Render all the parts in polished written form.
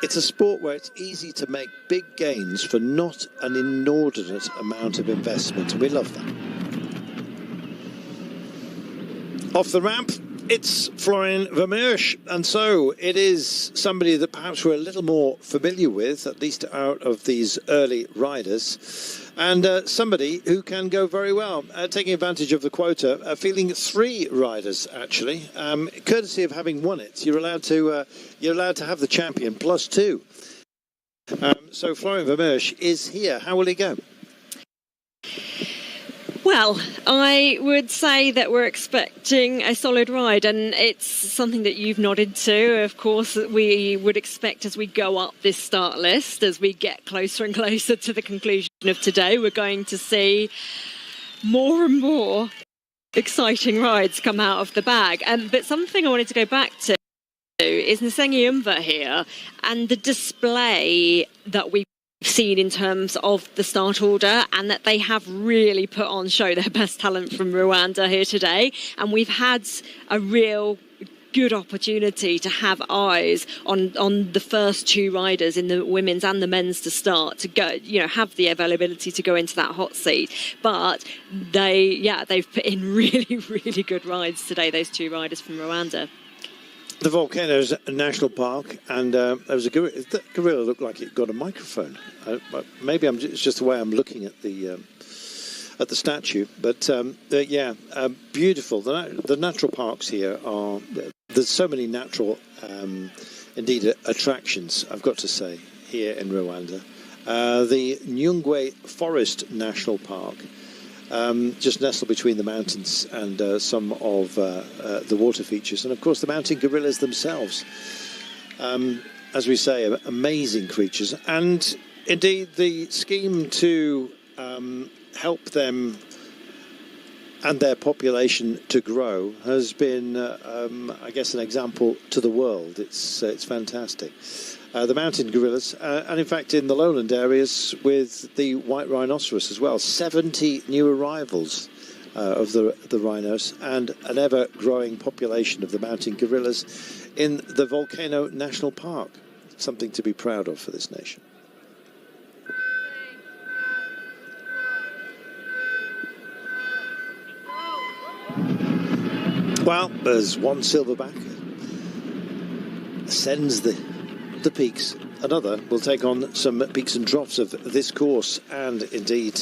It's a sport where it's easy to make big gains for not an inordinate amount of investment, and we love that. Off the ramp, it's Florian Vermeersch, and so it is somebody that perhaps we're a little more familiar with, at least out of these early riders, and somebody who can go very well, taking advantage of the quota, fielding 3 riders actually, courtesy of having won it. You're allowed to have the champion plus 2. So Florian Vermeersch is here. How will he go? Well, I would say that we're expecting a solid ride, and it's something that you've nodded to. Of course, we would expect as we go up this start list, as we get closer and closer to the conclusion of today, we're going to see more and more exciting rides come out of the bag. But something I wanted to go back to is Nsengi Umva here, and the display that we've seen in terms of the start order, and that they have really put on show their best talent from Rwanda here today. And we've had a real good opportunity to have eyes on the first 2 riders in the women's and the men's to start, to go, have the availability to go into that hot seat. But they've put in really, really good rides today, those 2 riders from Rwanda. The Volcanoes National Park, and there was a gorilla. That gorilla looked like it got a microphone. Maybe it's just the way I'm looking at the statue. But beautiful. The natural parks here are. There's so many natural, indeed, attractions. I've got to say here in Rwanda, the Nyungwe Forest National Park. Just nestled between the mountains and some of the water features, and of course the mountain gorillas themselves. As we say, amazing creatures, and indeed the scheme to help them and their population to grow has been, I guess, an example to the world. It's fantastic. The mountain gorillas, and in fact in the lowland areas with the white rhinoceros as well. 70 new arrivals of the rhinos, and an ever-growing population of the mountain gorillas in the Volcano National Park. Something to be proud of for this nation. Well, there's one silverback, ascends the peaks. Another will take on some peaks and troughs of this course, and indeed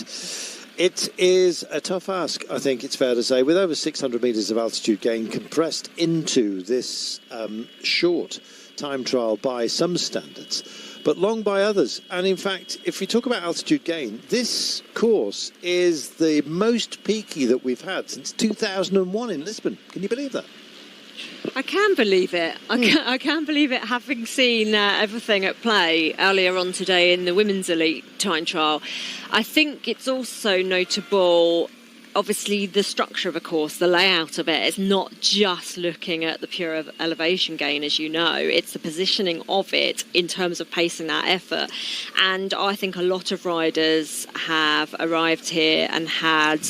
it is a tough ask, I think it's fair to say, with over 600 metres of altitude gain compressed into this short time trial by some standards, but long by others. And in fact, if we talk about altitude gain, this course is the most peaky that we've had since 2001 in Lisbon. Can you believe that? I can believe it. I can believe it, having seen everything at play earlier on today in the women's elite time trial. I think it's also notable, obviously, the structure of a course, the layout of it. It's not just looking at the pure elevation gain, as you know. It's the positioning of it in terms of pacing that effort. And I think a lot of riders have arrived here and had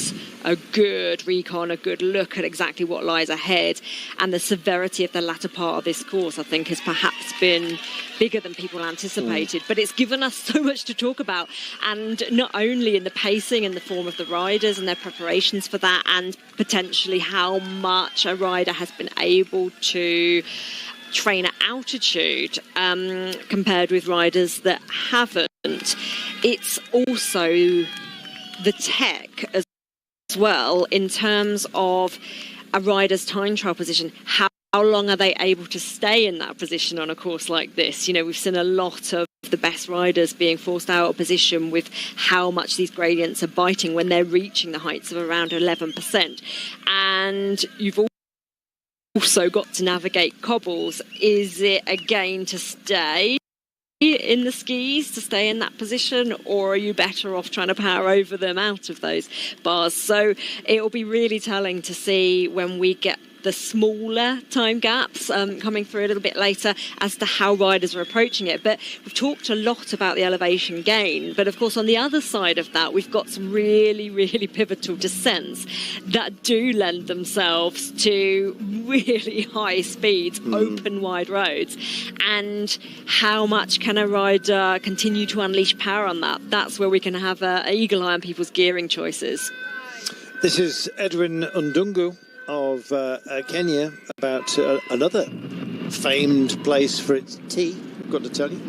a good recon, a good look at exactly what lies ahead. And the severity of the latter part of this course, I think, has perhaps been bigger than people anticipated. But it's given us so much to talk about, and not only in the pacing and the form of the riders and their preparations for that, and potentially how much a rider has been able to train at altitude compared with riders that haven't. It's also the tech as well, in terms of a rider's time trial position. How long are they able to stay in that position on a course like this? We've seen a lot of the best riders being forced out of position with how much these gradients are biting when they're reaching the heights of around 11%. And you've also got to navigate cobbles. Is it a gain to stay in the skis, to stay in that position, or are you better off trying to power over them out of those bars? So it will be really telling to see when we get the smaller time gaps coming through a little bit later as to how riders are approaching it. But we've talked a lot about the elevation gain. But of course, on the other side of that, we've got some really, really pivotal descents that do lend themselves to really high speeds, open, wide roads. And how much can a rider continue to unleash power on that? That's where we can have an eagle eye on people's gearing choices. This is Edwin Undungu of Kenya about another famed place for its tea, I've got to tell you.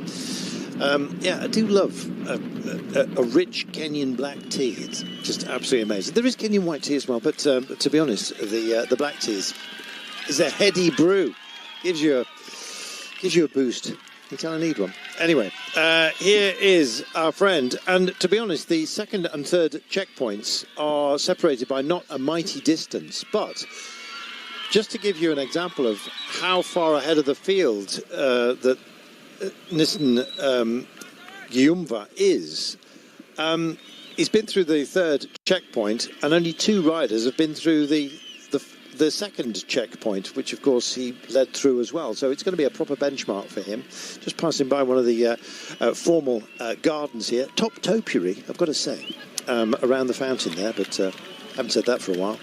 I do love a rich Kenyan black tea. It's just absolutely amazing. There is Kenyan white tea as well, but to be honest, the black tea is a heady brew. Gives you a boost. You kind of need one. Anyway, here is our friend. And to be honest, the second and third checkpoints are separated by not a mighty distance. But just to give you an example of how far ahead of the field that Nissan Gyumva is, he's been through the third checkpoint, and only 2 riders have been through the second checkpoint, which of course he led through as well. So it's going to be a proper benchmark for him. Just passing by one of the formal gardens here. Top topiary, I've got to say, around the fountain there, but haven't said that for a while.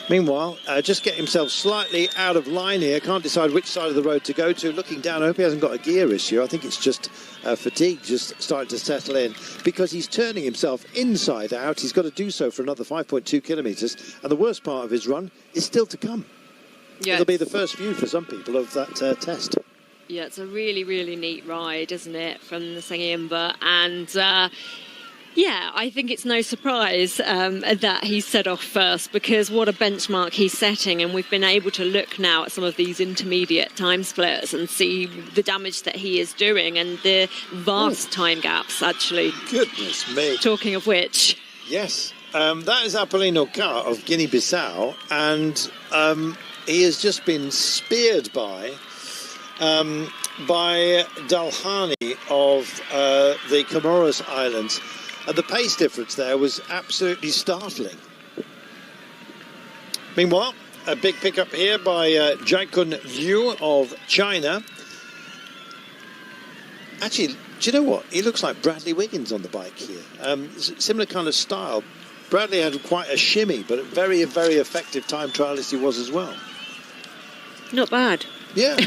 Meanwhile, just get himself slightly out of line here. Can't decide which side of the road to go to. Looking down, I hope he hasn't got a gear issue. I think it's just fatigue just starting to settle in, because he's turning himself inside out. He's got to do so for another 5.2 kilometres. And the worst part of his run is still to come. Yes. It'll be the first view for some people of that test. Yeah, it's a really, really neat ride, isn't it, from the Sengimba. And yeah, I think it's no surprise that he's set off first, because what a benchmark he's setting. And we've been able to look now at some of these intermediate time splits and see the damage that he is doing and the vast time gaps, actually. Goodness me. Talking of which. Yes, that is Apollino Carr of Guinea-Bissau, and he has just been speared by Dalhani of the Comoros Islands. And the pace difference there was absolutely startling. Meanwhile, a big pickup here by Jaikun Liu of China. Actually, do you know what? He looks like Bradley Wiggins on the bike here. Similar kind of style. Bradley had quite a shimmy, but a very, very effective time trialist he was as well. Not bad. Yeah.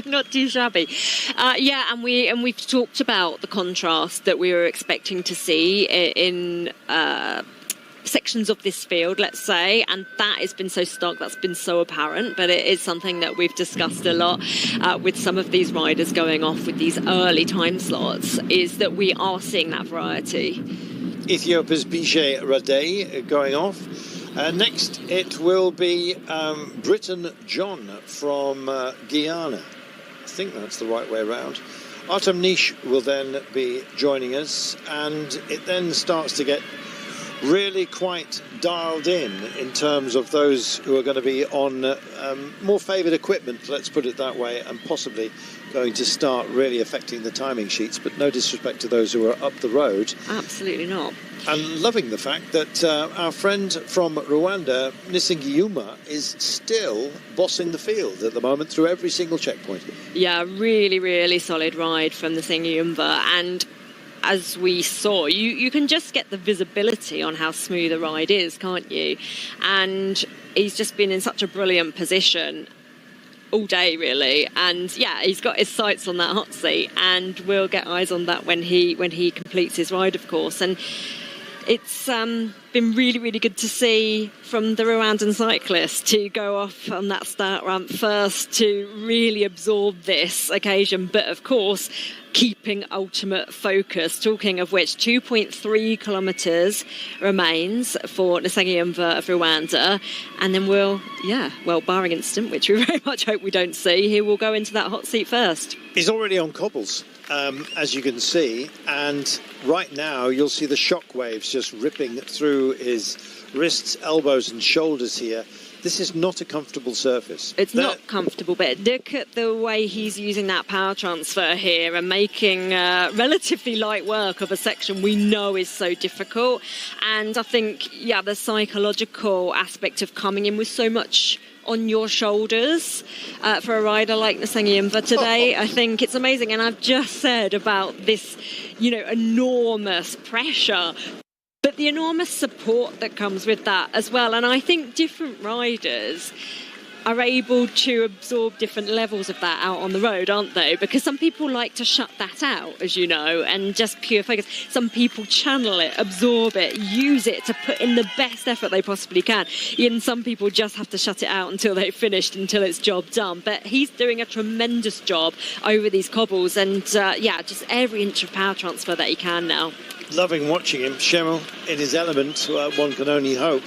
Not too shabby. And we've talked about the contrast that we were expecting to see in sections of this field, let's say, and that has been so stark, that's been so apparent. But it is something that we've discussed a lot with some of these riders going off with these early time slots, is that we are seeing that variety. Ethiopia's Bijay Radey going off. Next, it will be Britton John from Guyana. I think that's the right way around. Artem Nish will then be joining us, and it then starts to get really quite dialed in terms of those who are going to be on more favoured equipment, let's put it that way, and possibly going to start really affecting the timing sheets. But no disrespect to those who are up the road. Absolutely not. And loving the fact that our friend from Rwanda, Nisingiyuma, is still bossing the field at the moment through every single checkpoint. Yeah, really, really solid ride from the Sengiyumba. And as we saw, you can just get the visibility on how smooth a ride is, can't you? And he's just been in such a brilliant position all day, really. And yeah, he's got his sights on that hot seat, and we'll get eyes on that when he completes his ride, of course. And it's been really, really good to see from the Rwandan cyclist to go off on that start ramp first, to really absorb this occasion. But of course, keeping ultimate focus. Talking of which, 2.3 kilometres remains for Nisengiyumva of Rwanda. And then barring incident, which we very much hope we don't see, he will go into that hot seat first. He's already on cobbles, as you can see. And right now, you'll see the shock waves just ripping through his wrists, elbows and shoulders here. This is not a comfortable surface. It's not comfortable, but look at the way he's using that power transfer here and making relatively light work of a section we know is so difficult. And I think, the psychological aspect of coming in with so much on your shoulders for a rider like Nsengiumva today. I think it's amazing. And I've just said about this, enormous pressure, but the enormous support that comes with that as well. And I think different riders are able to absorb different levels of that out on the road, aren't they? Because some people like to shut that out, as you know, and just pure focus. Some people channel it, absorb it, use it to put in the best effort they possibly can. And some people just have to shut it out until they've finished, until it's job done. But he's doing a tremendous job over these cobbles, and just every inch of power transfer that he can now. Loving watching him. Schemmel in his element, one can only hope.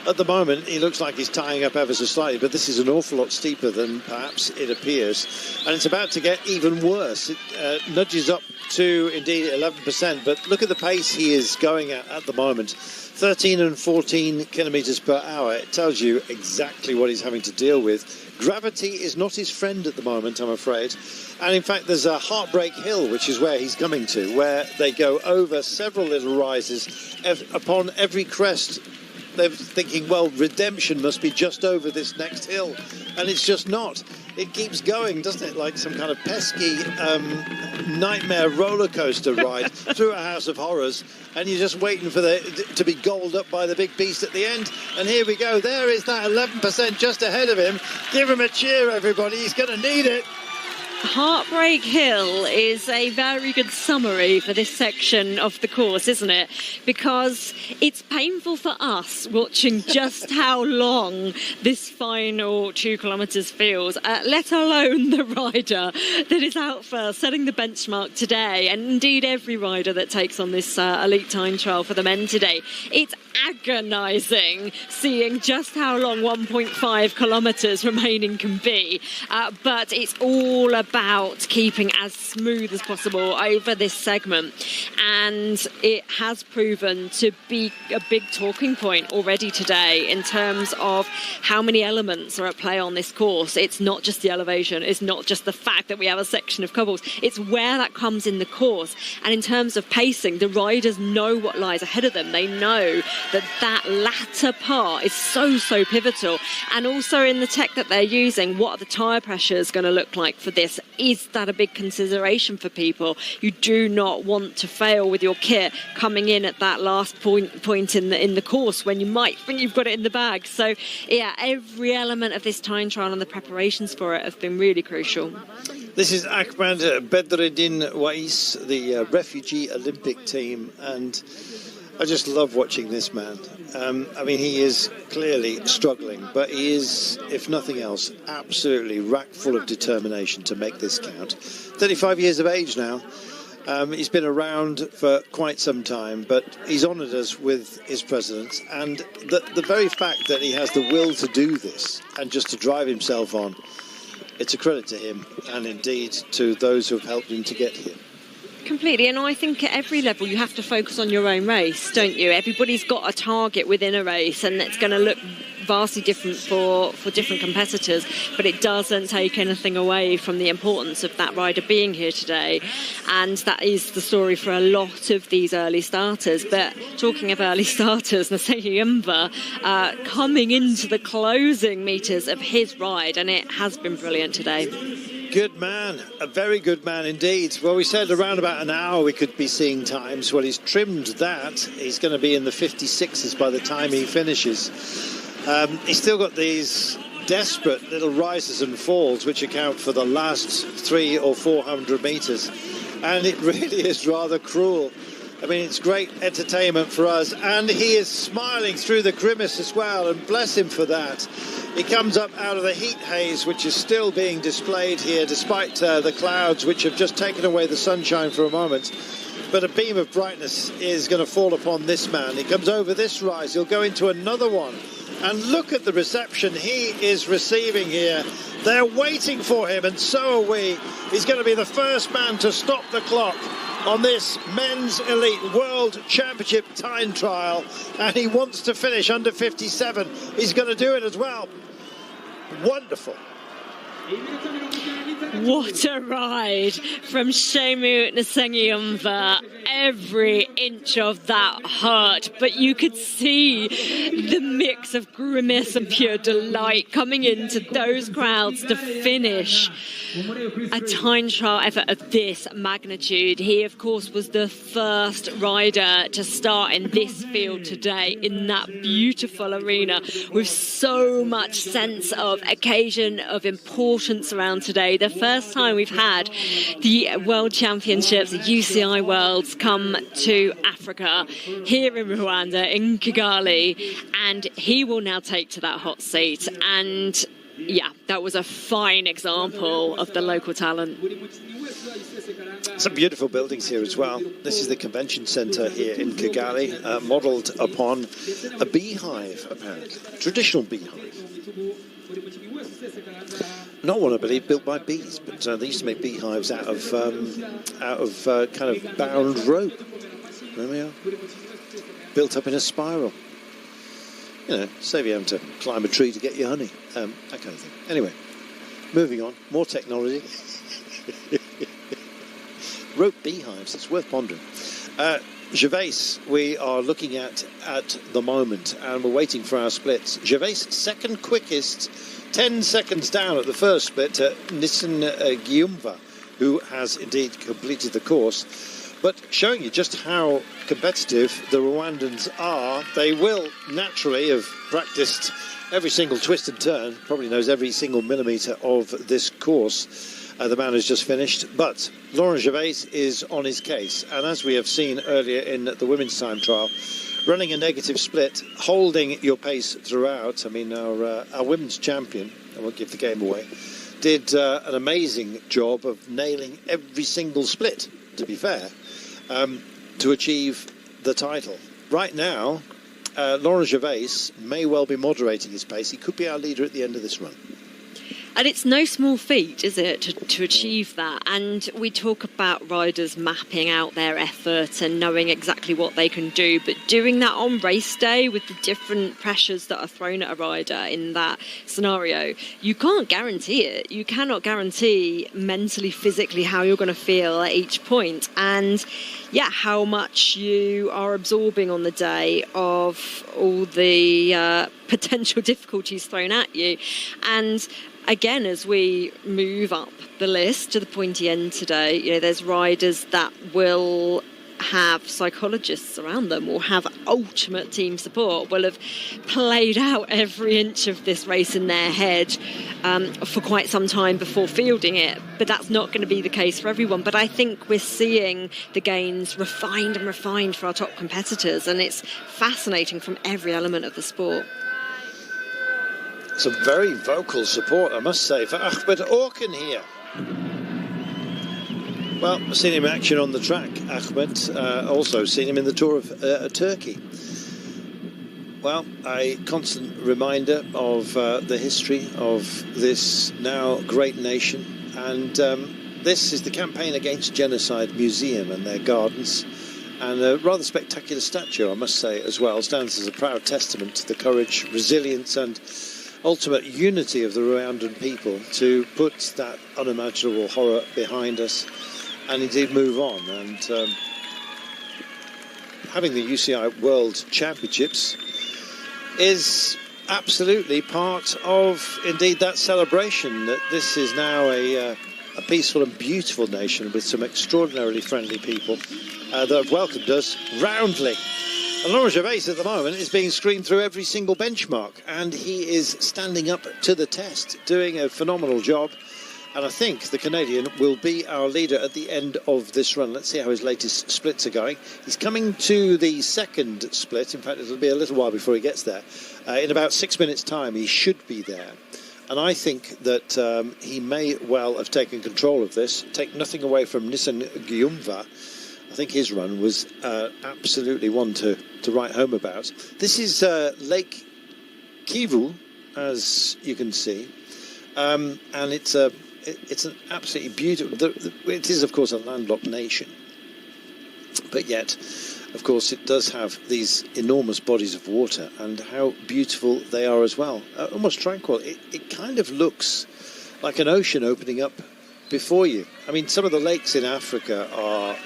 At the moment, he looks like he's tying up ever so slightly, but this is an awful lot steeper than perhaps it appears. And it's about to get even worse. It nudges up to, indeed, 11%. But look at the pace he is going at the moment. 13 and 14 kilometres per hour. It tells you exactly what he's having to deal with. Gravity is not his friend at the moment, I'm afraid. And in fact, there's a Heartbreak Hill, which is where he's coming to, where they go over several little rises. Upon every crest, they're thinking, well, redemption must be just over this next hill. And it's just not. It keeps going, doesn't it? Like some kind of pesky nightmare roller coaster ride through a house of horrors. And you're just waiting for to be gobbled up by the big beast at the end. And here we go. There is that 11% just ahead of him. Give him a cheer, everybody. He's going to need it. Heartbreak Hill is a very good summary for this section of the course, isn't it? Because it's painful for us watching just how long this final 2 kilometres feels, let alone the rider that is out first, setting the benchmark today, and indeed every rider that takes on this elite time trial for the men today. It's agonising seeing just how long 1.5 kilometres remaining can be, but it's all about keeping as smooth as possible over this segment, and it has proven to be a big talking point already today in terms of how many elements are at play on this course. It's not just the elevation, it's not just the fact that we have a section of cobbles, it's where that comes in the course. And in terms of pacing, the riders know what lies ahead of them. They know that latter part is so pivotal. And also in the tech that they're using, what are the tyre pressures going to look like for this? Is that a big consideration for people? You do not want to fail with your kit coming in at that last point in the course when you might think you've got it in the bag. So yeah, every element of this time trial and the preparations for it have been really crucial. This is Ahmed Bedreddin Wais, the refugee Olympic team, and I just love watching this man. I mean, he is clearly struggling, but he is, if nothing else, absolutely rack full of determination to make this count. 35 years of age now. He's been around for quite some time, but he's honoured us with his presence. And the very fact that he has the will to do this and just to drive himself on, it's a credit to him and indeed to those who have helped him to get here. Completely, and I think at every level you have to focus on your own race, don't you? Everybody's got a target within a race, and it's going to look vastly different for different competitors, but it doesn't take anything away from the importance of that rider being here today. And that is the story for a lot of these early starters. But talking of early starters, Nsengiumva coming into the closing metres of his ride, and it has been brilliant today. Good man, a very good man indeed. Well, we said around about an hour we could be seeing times. Well, he's trimmed that. He's going to be in the 56s by the time he finishes. He's still got these desperate little rises and falls which account for the last 300 or 400 metres. And it really is rather cruel. I mean, it's great entertainment for us. And he is smiling through the grimace as well, and bless him for that. He comes up out of the heat haze, which is still being displayed here, despite the clouds, which have just taken away the sunshine for a moment. But a beam of brightness is going to fall upon this man. He comes over this rise. He'll go into another one. And look at the reception he is receiving here. They're waiting for him, and so are we. He's going to be the first man to stop the clock on this men's elite world championship time trial, and he wants to finish under 57. He's going to do it as well. Wonderful. What a ride from Shemu Nsengiyumva. Every inch of that hurt, but you could see the mix of grimace and pure delight coming into those crowds to finish a time trial effort of this magnitude. He, of course, was the first rider to start in this field today in that beautiful arena with so much sense of occasion, of importance around today. The first time we've had the World Championships, the UCI Worlds, come to Africa here in Rwanda, in Kigali, and he will now take to that hot seat. And yeah, that was a fine example of the local talent. Some beautiful buildings here as well. This is the convention centre here in Kigali, modelled upon a beehive, apparently. Traditional beehive. Not one, I believe, built by bees, but they used to make beehives out of kind of bound rope. There we are. Built up in a spiral. You know, save you having to climb a tree to get your honey. That kind of thing. Anyway, moving on. More technology. Rope beehives. It's worth pondering. Gervais, we are looking at the moment, and we're waiting for our splits. Gervais, second quickest, 10 seconds down at the first split to Nsengiyumva, who has indeed completed the course. But showing you just how competitive the Rwandans are. They will naturally have practiced every single twist and turn, probably knows every single millimetre of this course. The man has just finished, but Laurent Gervais is on his case, and as we have seen earlier in the women's time trial, running a negative split, holding your pace throughout. I mean, our women's champion, I won't give the game away, did an amazing job of nailing every single split, to be fair, to achieve the title. Right now, Laurent Gervais may well be moderating his pace. He could be our leader at the end of this run. And it's no small feat, is it, to achieve that? And we talk about riders mapping out their effort and knowing exactly what they can do, but doing that on race day with the different pressures that are thrown at a rider in that scenario, you can't guarantee it. You cannot guarantee mentally, physically how you're going to feel at each point. And yeah, how much you are absorbing on the day of all the potential difficulties thrown at you. And again, as we move up the list to the pointy end today, you know, there's riders that will have psychologists around them or have ultimate team support, will have played out every inch of this race in their head for quite some time before fielding it. But that's not going to be the case for everyone. But I think we're seeing the gains refined and refined for our top competitors, and it's fascinating from every element of the sport. Some very vocal support, I must say, for Ahmed Orkan here. Well, I've seen him in action on the track, Ahmed. Also seen him in the Tour of Turkey. Well, a constant reminder of the history of this now great nation. And this is the Campaign Against Genocide Museum and their gardens. And a rather spectacular statue, I must say, as well. Stands as a proud testament to the courage, resilience and ultimate unity of the Rwandan people to put that unimaginable horror behind us and indeed move on. And having the UCI World Championships is absolutely part of indeed that celebration, that this is now a peaceful and beautiful nation with some extraordinarily friendly people that have welcomed us roundly. And Laurent Gervais at the moment is being screamed through every single benchmark, and he is standing up to the test, doing a phenomenal job. And I think the Canadian will be our leader at the end of this run. Let's see how his latest splits are going. He's coming to the second split. In fact, it'll be a little while before he gets there. In about 6 minutes' time, he should be there. And I think that he may well have taken control of this. Take nothing away from Nsengiyumva. I think his run was absolutely one to write home about. This is Lake Kivu, as you can see, and it's an absolutely beautiful. It is, of course, a landlocked nation, but yet, of course, it does have these enormous bodies of water, and how beautiful they are as well. Almost tranquil. It kind of looks like an ocean opening up before you. I mean, some of the lakes in Africa are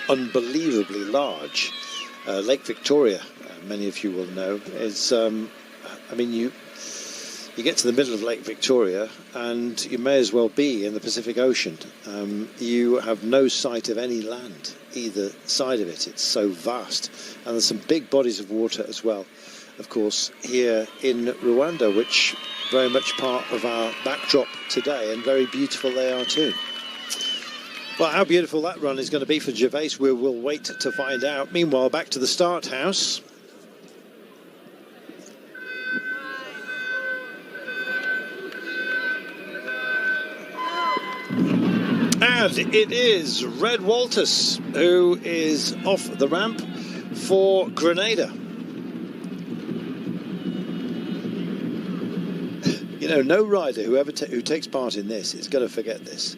unbelievably large. Lake Victoria, many of you will know, is, I mean, you get to the middle of Lake Victoria and you may as well be in the Pacific Ocean. You have no sight of any land either side of it. It's so vast. And there's some big bodies of water as well, of course, here in Rwanda, which very much part of our backdrop today, and very beautiful they are too. Well, how beautiful that run is going to be for Gervais, we will wait to find out. Meanwhile, back to the start house. And it is Red Walters who is off the ramp for Grenada. You know, no rider who takes part in this is going to forget this.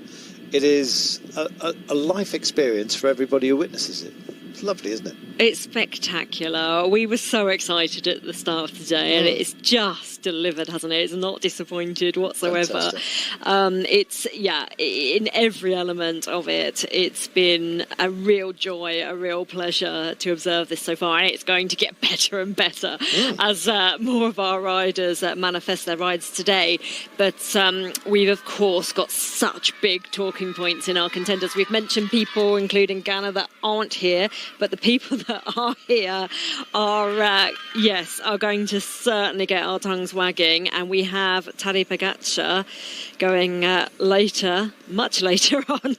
It is a life experience for everybody who witnesses it. It's lovely, isn't it? It's spectacular. We were so excited at the start of the day, and it's just delivered, hasn't it? It's not disappointed whatsoever. It's, in every element of it, it's been a real joy, a real pleasure to observe this so far, and it's going to get better and better as more of our riders manifest their rides today. But we've, of course, got such big talking points in our contenders. We've mentioned people, including Ghana, that aren't here, but the people that are here are going to certainly get our tongues wagging. And we have Tadej Pogačar going later, much later on,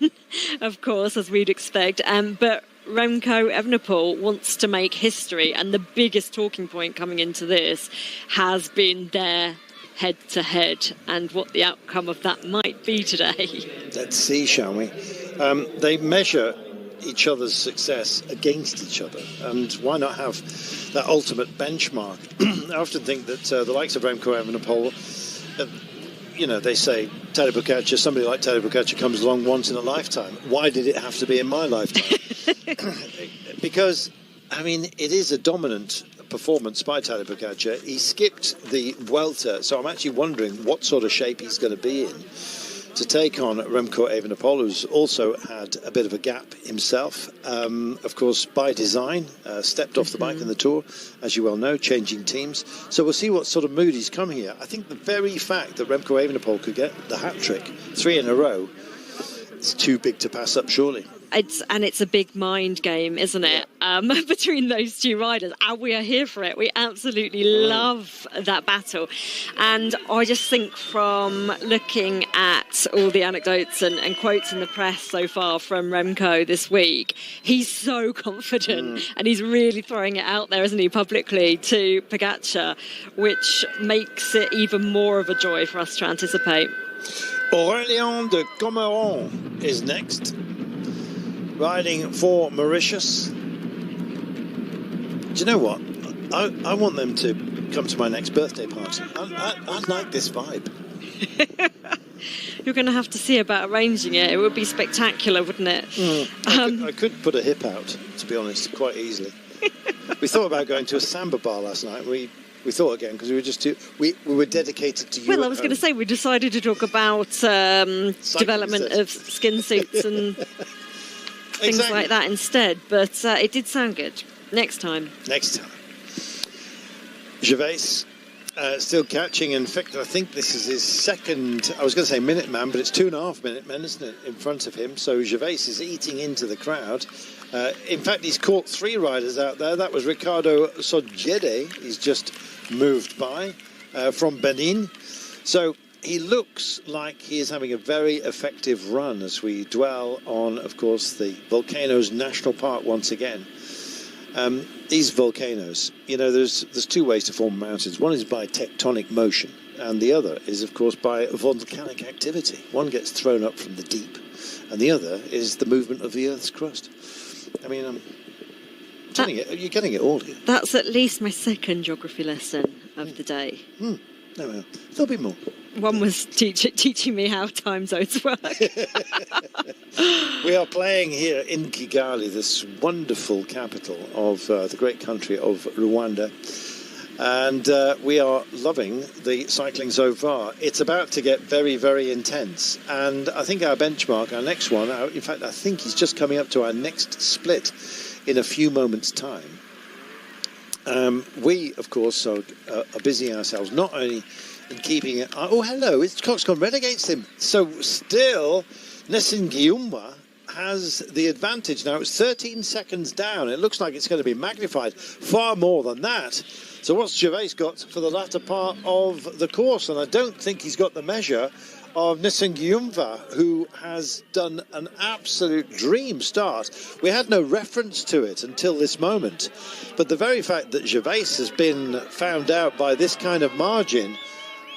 of course, as we'd expect. But Remco Evenepoel wants to make history, and the biggest talking point coming into this has been their head-to-head and what the outcome of that might be today. Let's see, shall we? They measure each other's success against each other, and why not have that ultimate benchmark? I often think that the likes of Remco Evenepoel, they say Tadej Pogačar, somebody like Tadej Pogačar comes along once in a lifetime. Why did it have to be in my lifetime? Because, I mean, it is a dominant performance by Tadej Pogačar. He skipped the Vuelta, so I'm actually wondering what sort of shape he's going to be in to take on Remco Evenepoel, who's also had a bit of a gap himself, of course, by design, stepped off the bike in the Tour, as you well know, changing teams. So we'll see what sort of mood he's come here. I think the very fact that Remco Evenepoel could get the hat-trick 3 in a row, it's too big to pass up, surely. It's a big mind game, isn't it? Between those two riders, and we are here for it. We absolutely love that battle. And I just think, from looking at all the anecdotes and quotes in the press so far from Remco this week, he's so confident and he's really throwing it out there, isn't he, publicly to Pogačar, which makes it even more of a joy for us to anticipate. Aurélien de Comeron is next, riding for Mauritius. Do you know what? I want them to come to my next birthday party. I like this vibe. You're going to have to see about arranging it. It would be spectacular, wouldn't it? I could put a hip out, to be honest, quite easily. We thought about going to a samba bar last night. We thought again because we were just we were dedicated to you. Well, I was going to say we decided to talk about development of skin suits and things like that instead, but it did sound good. Next time. Gervais still catching. In fact, I think this is his second, I was going to say minute man, but it's 2.5 minute men, isn't it, in front of him. So Gervais is eating into the crowd. In fact, he's caught 3 riders out there. That was Ricardo Sogede. He's just moved by from Benin. So he looks like he is having a very effective run as we dwell on, of course, the Volcanoes National Park once again. These volcanoes, there's 2 ways to form mountains. One is by tectonic motion, and the other is, of course, by volcanic activity. One gets thrown up from the deep, and the other is the movement of the Earth's crust. I mean, you're getting it all here. That's at least my second geography lesson of the day. No, there'll be more. One was teaching me how time zones work. We are playing here in Kigali, this wonderful capital of the great country of Rwanda. And we are loving the cycling so far. It's about to get very, very intense. And I think our benchmark, our next one, in fact, I think he's just coming up to our next split in a few moments' time. We, of course, are busying ourselves not only in keeping it... Oh, hello, it's Cox gone red against him. So still, Nessun Giumba has the advantage now. It's 13 seconds down. It looks like it's going to be magnified far more than that. So what's Gervais got for the latter part of the course? And I don't think he's got the measure of Nessun Giumba, who has done an absolute dream start. We had no reference to it until this moment. But the very fact that Gervais has been found out by this kind of margin,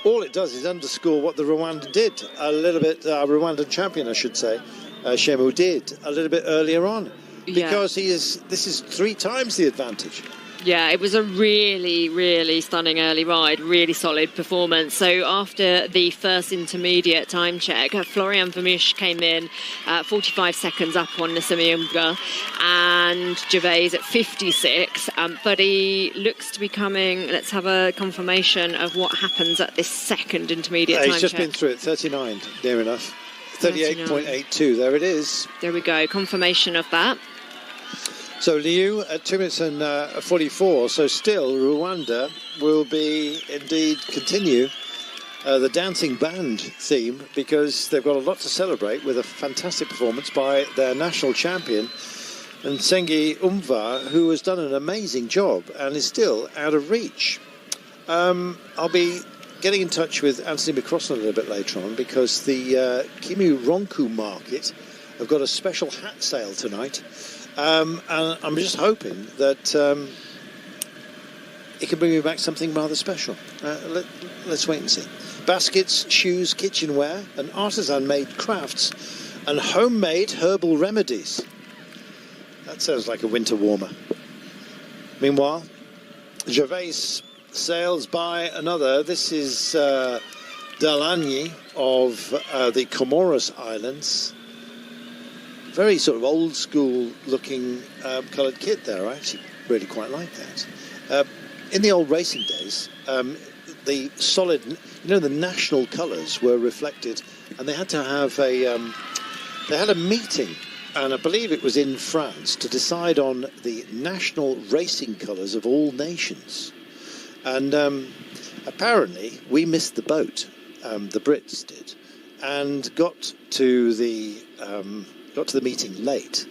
all it does is underscore what the Rwandan did a little bit, Rwandan champion, I should say, Shemu did a little bit earlier on. Because this is 3 times the advantage. Yeah, it was a really, really stunning early ride, really solid performance. So after the first intermediate time check, Florian Vermeersch came in 45 seconds up on Nessun and Gervais at 56. But he looks to be coming. Let's have a confirmation of what happens at this second intermediate time check. He's just been through it, 39, near enough. 38.82, there it is. There we go, confirmation of that. So Liu at 2 minutes and 44. So still Rwanda will indeed continue the dancing band theme, because they've got a lot to celebrate with a fantastic performance by their national champion, and Nsengi Umva, who has done an amazing job and is still out of reach. I'll be getting in touch with Anthony McCrossan a little bit later on, because the Kimu Ronku market have got a special hat sale tonight. And I'm just hoping that it can bring me back something rather special. Let's wait and see. Baskets, shoes, kitchenware, and artisan-made crafts, and homemade herbal remedies. That sounds like a winter warmer. Meanwhile, Gervais sails by another. This is Dalani of the Comoros Islands. Very sort of old school looking coloured kit there. I actually really quite like that. In the old racing days, the solid, the national colours were reflected, and they had to have they had a meeting, and I believe it was in France, to decide on the national racing colours of all nations. And apparently we missed the boat, the Brits did, and got to the meeting late,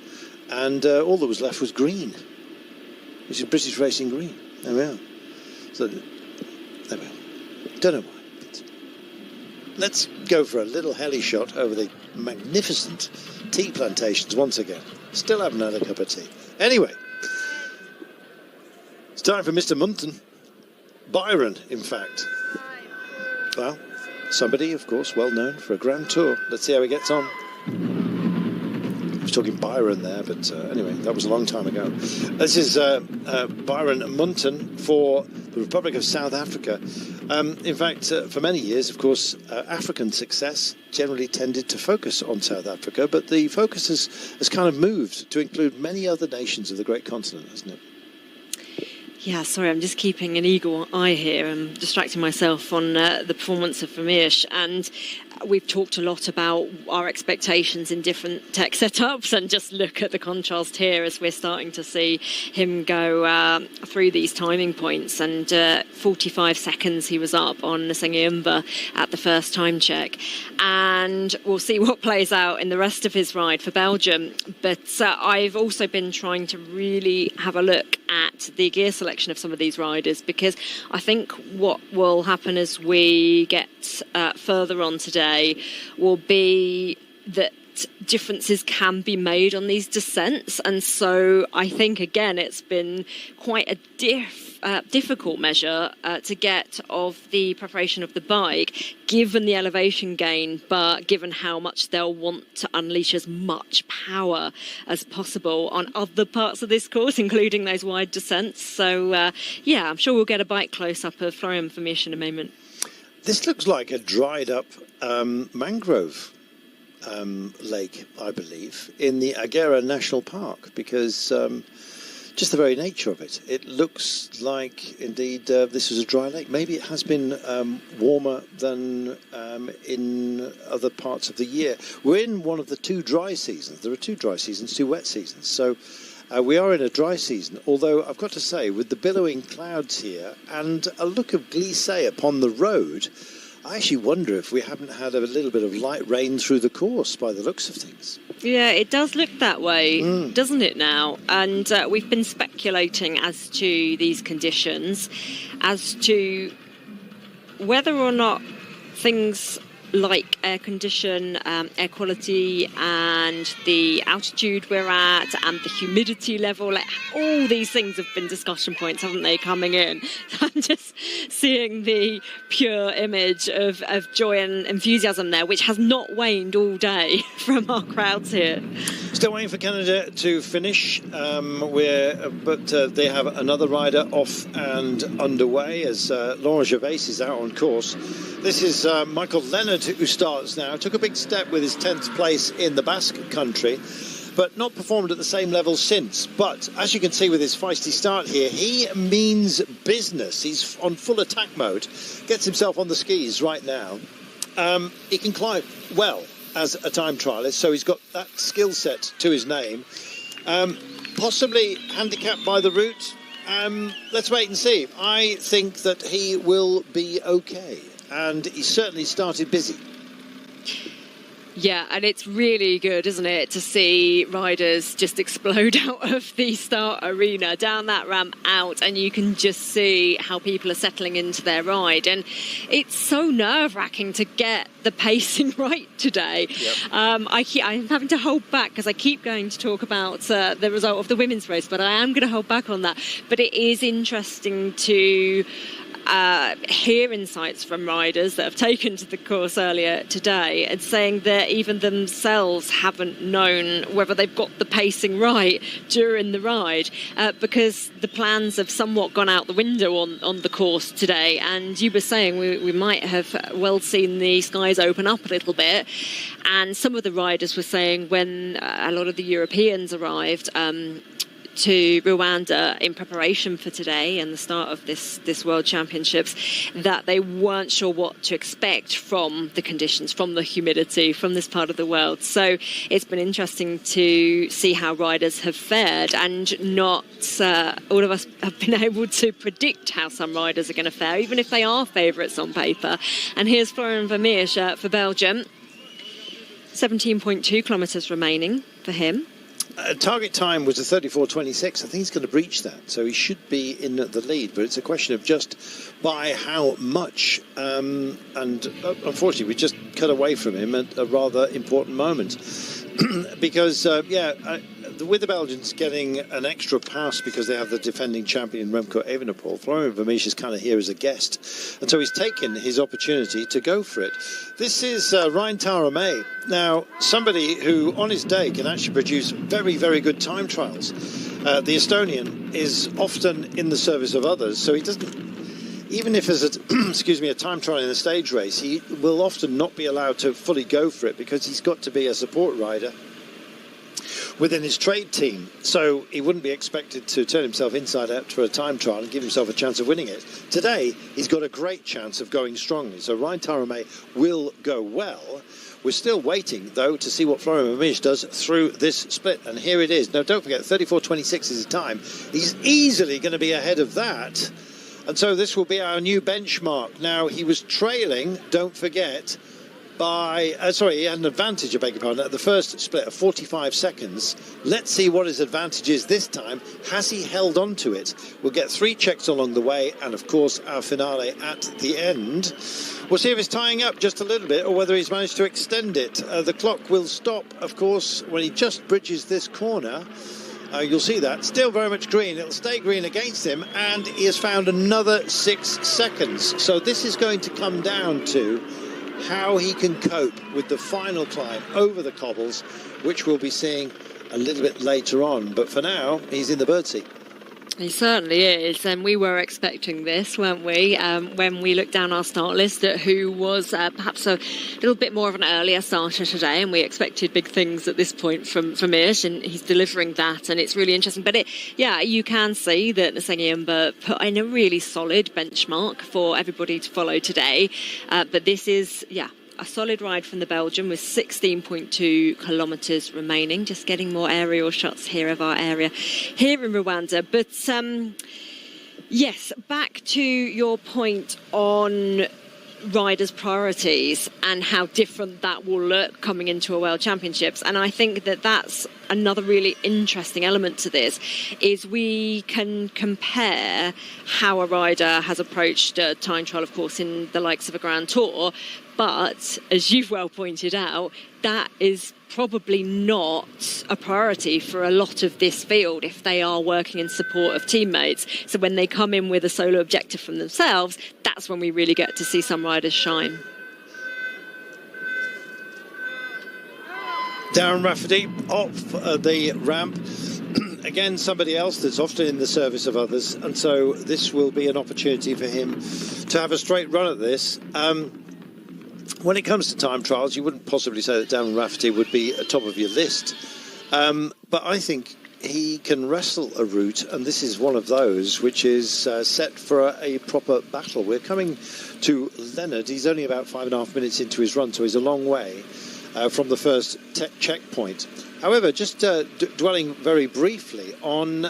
and all that was left was green, which is British racing green. There we are. So there we are. Don't know why. Let's go for a little heli shot over the magnificent tea plantations once again. Still haven't had a cup of tea. Anyway, it's time for Mr. Munton. Byron, in fact. Well, somebody, of course, well known for a Grand Tour. Let's see how he gets on. I was talking Byron there, but anyway, that was a long time ago. This is Byron Munton for the Republic of South Africa. In fact, for many years, of course, African success generally tended to focus on South Africa, but the focus has kind of moved to include many other nations of the great continent, hasn't it? Yeah, sorry, I'm just keeping an eagle eye here. I'm distracting myself on the performance of Vermeersch, and we've talked a lot about our expectations in different tech setups, and just look at the contrast here as we're starting to see him go through these timing points. And 45 seconds he was up on Nsengimba at the first time check, and we'll see what plays out in the rest of his ride for Belgium. But I've also been trying to really have a look at the gear selection of some of these riders, because I think what will happen as we get further on today will be that differences can be made on these descents. And so I think, again, it's been quite a difficult measure to get of the preparation of the bike, given the elevation gain, but given how much they'll want to unleash as much power as possible on other parts of this course, including those wide descents. So, yeah, I'm sure we'll get a bike close-up of Florian Vermeersch in a moment. This looks like a dried-up mangrove lake, I believe, in the Agera National Park, because just the very nature of it. It looks like, indeed, this was a dry lake. Maybe it has been warmer than in other parts of the year. We're in one of the 2 dry seasons. There are 2 dry seasons, 2 wet seasons. So we are in a dry season, although I've got to say, with the billowing clouds here and a look of glissé upon the road, I actually wonder if we haven't had a little bit of light rain through the course by the looks of things. Yeah, it does look that way, doesn't it now? And we've been speculating as to these conditions, as to whether or not things like air condition, air quality and the altitude we're at and the humidity level, like, all these things have been discussion points, haven't they, coming in? I'm just seeing the pure image of joy and enthusiasm there, which has not waned all day from our crowds here. Still waiting for Canada to finish, but they have another rider off and underway as Laurent Gervais is out on course. This is Michael Leonard who starts now. Took a big step with his 10th place in the Basque Country, but not performed at the same level since. But as you can see with his feisty start here, he means business. He's on full attack mode, gets himself on the skis right now. He can climb well as a time trialist, so he's got that skill set to his name. Possibly handicapped by the route. Let's wait and see. I think that he will be okay, and he certainly started busy. Yeah, and it's really good, isn't it, to see riders just explode out of the start arena, down that ramp, out, and you can just see how people are settling into their ride. And it's so nerve-wracking to get the pacing right today. Yep. I'm having to hold back because I keep going to talk about the result of the women's race, but I am going to hold back on that. But it is interesting to hear insights from riders that have taken to the course earlier today and saying that even themselves haven't known whether they've got the pacing right during the ride because the plans have somewhat gone out the window on the course today. And you were saying we might have well seen the skies open up a little bit, and some of the riders were saying when a lot of the Europeans arrived to Rwanda in preparation for today and the start of this World Championships, that they weren't sure what to expect from the conditions, from the humidity, from this part of the world. So it's been interesting to see how riders have fared, and not all of us have been able to predict how some riders are going to fare, even if they are favourites on paper. And here's Florian Vermeersch for Belgium. 17.2 kilometres remaining for him. Target time was a 34.26. I think he's going to breach that, so he should be in the lead, but it's a question of just by how much. And unfortunately, we just cut away from him at a rather important moment because, with the Belgians getting an extra pass because they have the defending champion Remco Evenepoel, Florian Vermeersch is kind of here as a guest, and so he's taken his opportunity to go for it. This is Ryan Tarame. Now, somebody who on his day can actually produce very, very good time trials. The Estonian is often in the service of others, so he doesn't, even if there's a time trial in a stage race, he will often not be allowed to fully go for it because he's got to be a support rider within his trade team, so he wouldn't be expected to turn himself inside out for a time trial and give himself a chance of winning it. Today, he's got a great chance of going strongly, so Ryan Tarame will go well. We're still waiting, though, to see what Florian Vermeersch does through this split, and here it is. Now, don't forget, 34.26 is his time. He's easily going to be ahead of that, and so this will be our new benchmark. Now, he was trailing, don't forget, he had an advantage, I beg your pardon, at the first split of 45 seconds. Let's see what his advantage is this time. Has he held on to it? We'll get 3 checks along the way, and of course our finale at the end. We'll see if it's tying up just a little bit or whether he's managed to extend it. The clock will stop, of course, when he just bridges this corner. You'll see that. Still very much green. It'll stay green against him, and he has found another 6 seconds. So this is going to come down to how he can cope with the final climb over the cobbles, which we'll be seeing a little bit later on. But for now, he's in the birdseat. He certainly is, and we were expecting this, weren't we, when we looked down our start list at who was perhaps a little bit more of an earlier starter today, and we expected big things at this point from Ish, and he's delivering that, and it's really interesting. But you can see that Nsengiemba put in a really solid benchmark for everybody to follow today, but this is, a solid ride from the Belgian with 16.2 kilometres remaining. Just getting more aerial shots here of our area here in Rwanda. But yes, back to your point on riders' priorities and how different that will look coming into a World Championships. And I think that that's another really interesting element to this, is we can compare how a rider has approached a time trial, of course, in the likes of a Grand Tour. But, as you've well pointed out, that is probably not a priority for a lot of this field if they are working in support of teammates. So when they come in with a solo objective from themselves, that's when we really get to see some riders shine. Darren Rafferty off the ramp. Again, somebody else that's often in the service of others. And so this will be an opportunity for him to have a straight run at this. When it comes to time trials, you wouldn't possibly say that Darren Rafferty would be at top of your list. But I think he can wrestle a route, and this is one of those which is set for a proper battle. We're coming to Leonard. He's only about 5.5 minutes into his run, so he's a long way from the first checkpoint. However, just dwelling very briefly on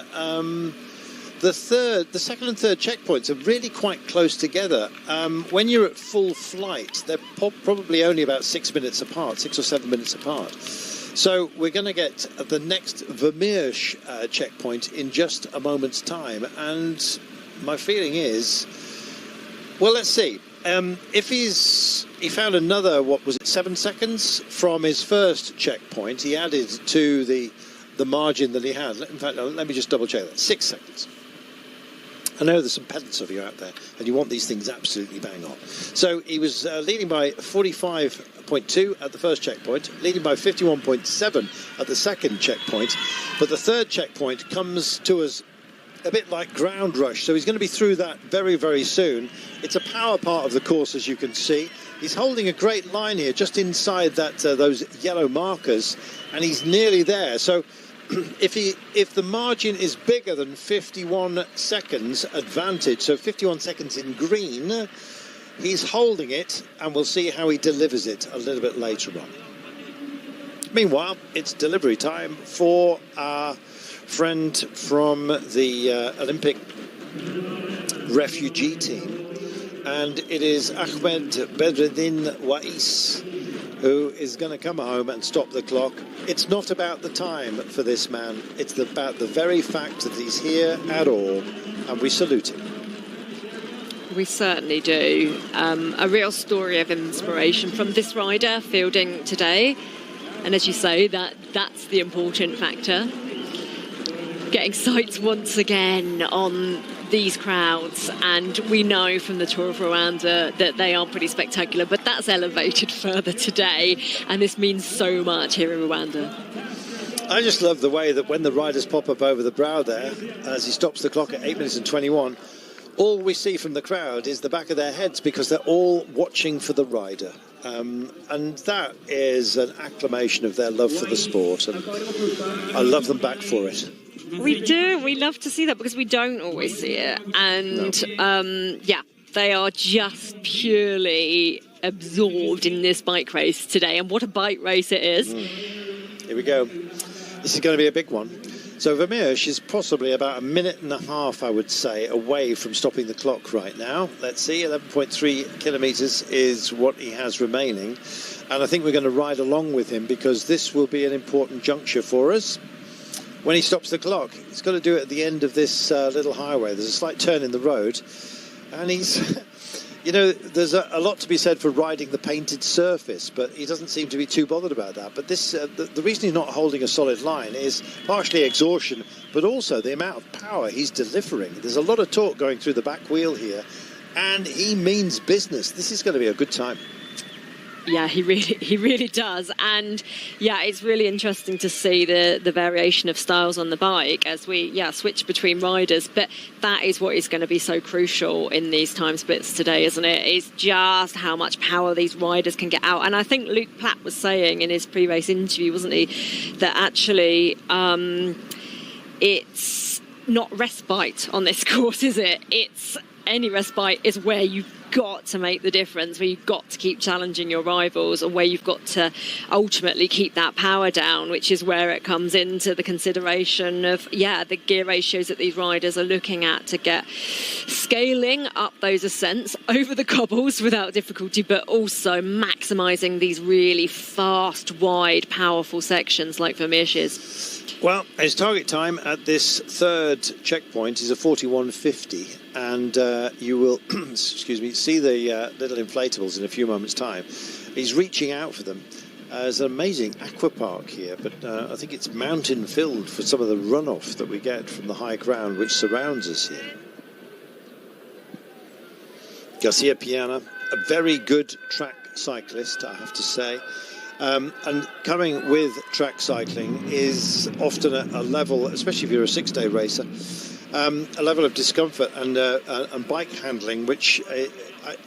the second and third checkpoints are really quite close together. When you're at full flight, they're probably only about 6 minutes apart, 6 or 7 minutes apart. So we're going to get the next Vermeersch checkpoint in just a moment's time. And my feeling is, well, let's see. If he found another, 7 seconds from his first checkpoint, he added to the margin that he had. In fact, let me just double check that. 6 seconds. I know there's some pedants of you out there, and you want these things absolutely bang on. So he was leading by 45.2 at the first checkpoint, leading by 51.7 at the second checkpoint. But the third checkpoint comes to us a bit like ground rush, so he's going to be through that very, very soon. It's a power part of the course, as you can see. He's holding a great line here, just inside that those yellow markers, and he's nearly there. So if the margin is bigger than 51 seconds advantage, so 51 seconds in green, he's holding it, and we'll see how he delivers it a little bit later on. Meanwhile, it's delivery time for our friend from the Olympic refugee team, and it is Ahmed Bedreddin Wais who is going to come home and stop the clock. It's not about the time for this man, it's about the very fact that he's here at all, and we salute him. We certainly do. A real story of inspiration from this rider fielding today, and as you say, that's the important factor. Getting sights once again on these crowds, and we know from the Tour of Rwanda that they are pretty spectacular, but that's elevated further today, and this means so much here in Rwanda. I just love the way that when the riders pop up over the brow there, as he stops the clock at 8 minutes and 21, all we see from the crowd is the back of their heads, because they're all watching for the rider. And that is an acclamation of their love for the sport, and I love them back for it. We do. We love to see that, because we don't always see it. And, they are just purely absorbed in this bike race today. And what a bike race it is. Here we go. This is going to be a big one. So Vermeersch is possibly about a minute and a half, I would say, away from stopping the clock right now. Let's see, 11.3 kilometres is what he has remaining. And I think we're going to ride along with him, because this will be an important juncture for us. When he stops the clock, he's got to do it at the end of this little highway. There's a slight turn in the road, and he's, there's a lot to be said for riding the painted surface, but he doesn't seem to be too bothered about that. But this, the reason he's not holding a solid line is partially exhaustion, but also the amount of power he's delivering. There's a lot of torque going through the back wheel here, and he means business. This is going to be a good time. Yeah, he really does. And yeah, it's really interesting to see the variation of styles on the bike as we switch between riders. But that is what is going to be so crucial in these time splits today, isn't it? It's just how much power these riders can get out. And I think Luke Platt was saying in his pre-race interview, wasn't he, that actually it's not respite on this course, is it? It's any respite is where you've got to make the difference, where you've got to keep challenging your rivals, or where you've got to ultimately keep that power down, which is where it comes into the consideration of the gear ratios that these riders are looking at to get scaling up those ascents over the cobbles without difficulty, but also maximising these really fast, wide, powerful sections like Vermeersch's. Well, his target time at this third checkpoint is a 41.50, and you will, see the little inflatables in a few moments' time. He's reaching out for them. There's an amazing aqua park here, but I think it's mountain filled for some of the runoff that we get from the high ground which surrounds us here. Garcia Piana, a very good track cyclist, I have to say. And coming with track cycling is often a level, especially if you're a 6-day racer, a level of discomfort and bike handling, which I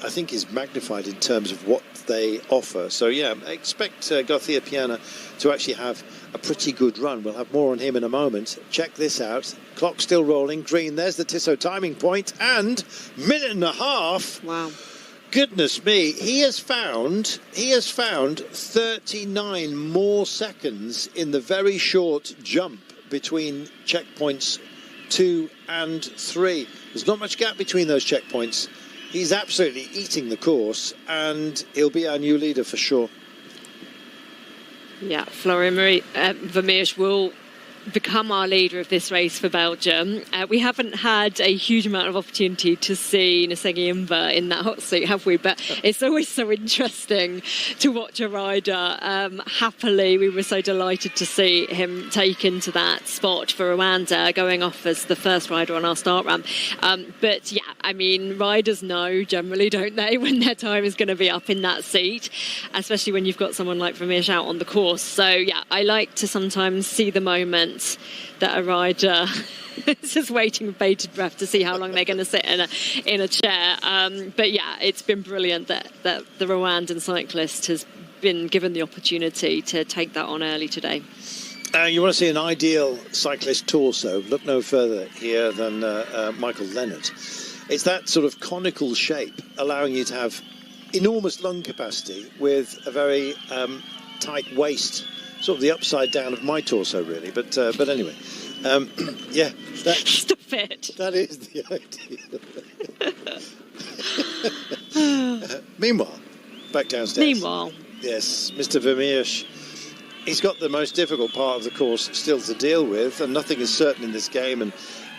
think is magnified in terms of what they offer. So, I expect Garcia Piana to actually have a pretty good run. We'll have more on him in a moment. Check this out. Clock still rolling. Green. There's the Tissot timing point. And minute and a half. Wow. Goodness me, he has found 39 more seconds in the very short jump between checkpoints 2 and 3. There's not much gap between those checkpoints. He's absolutely eating the course, and he'll be our new leader for sure. Yeah, Florian Vermeersch will become our leader of this race for Belgium. We haven't had a huge amount of opportunity to see Nsegi Imba in that hot seat, have we? But it's always so interesting to watch a rider happily. We were so delighted to see him take into that spot for Rwanda, going off as the first rider on our start ramp. But riders know generally, don't they, when their time is going to be up in that seat, especially when you've got someone like Vermeersch out on the course. So I like to sometimes see the moment that a rider is just waiting with bated breath to see how long they're going to sit in a chair. But it's been brilliant that the Rwandan cyclist has been given the opportunity to take that on early today. You want to see an ideal cyclist torso? Look no further here than Michael Leonard. It's that sort of conical shape, allowing you to have enormous lung capacity with a very tight waist. Sort of the upside down of my torso, really. But anyway, Stop it. That is the idea. Meanwhile, back downstairs. Yes, Mr. Vermeersch. He's got the most difficult part of the course still to deal with, and nothing is certain in this game. And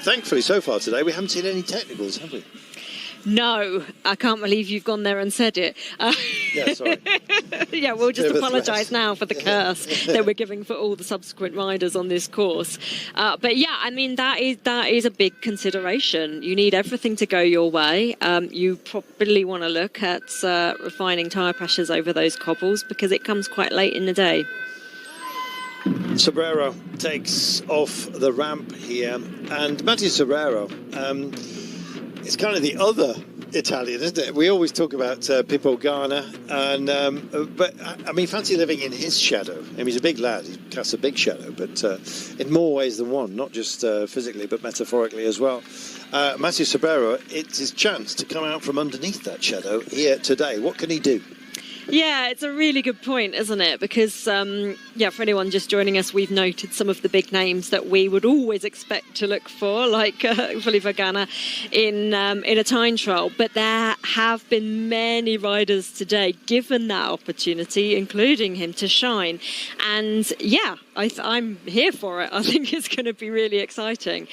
thankfully, so far today, we haven't seen any technicals, have we? No, I can't believe you've gone there and said it. Sorry. We'll just apologise now for the curse that we're giving for all the subsequent riders on this course. That is a big consideration. You need everything to go your way. You probably want to look at refining tyre pressures over those cobbles because it comes quite late in the day. Sobrero takes off the ramp here, and Mattia Sobrero, it's kind of the other Italian, isn't it? We always talk about Pippo Ganna, but fancy living in his shadow. He's a big lad, he casts a big shadow, but in more ways than one, not just physically, but metaphorically as well. Mattia Sobrero, it's his chance to come out from underneath that shadow here today. What can he do? Yeah, it's a really good point, isn't it? Because, for anyone just joining us, we've noted some of the big names that we would always expect to look for, like Filippo Ganna in a time trial. But there have been many riders today given that opportunity, including him, to shine. And, I'm here for it. I think it's going to be really exciting.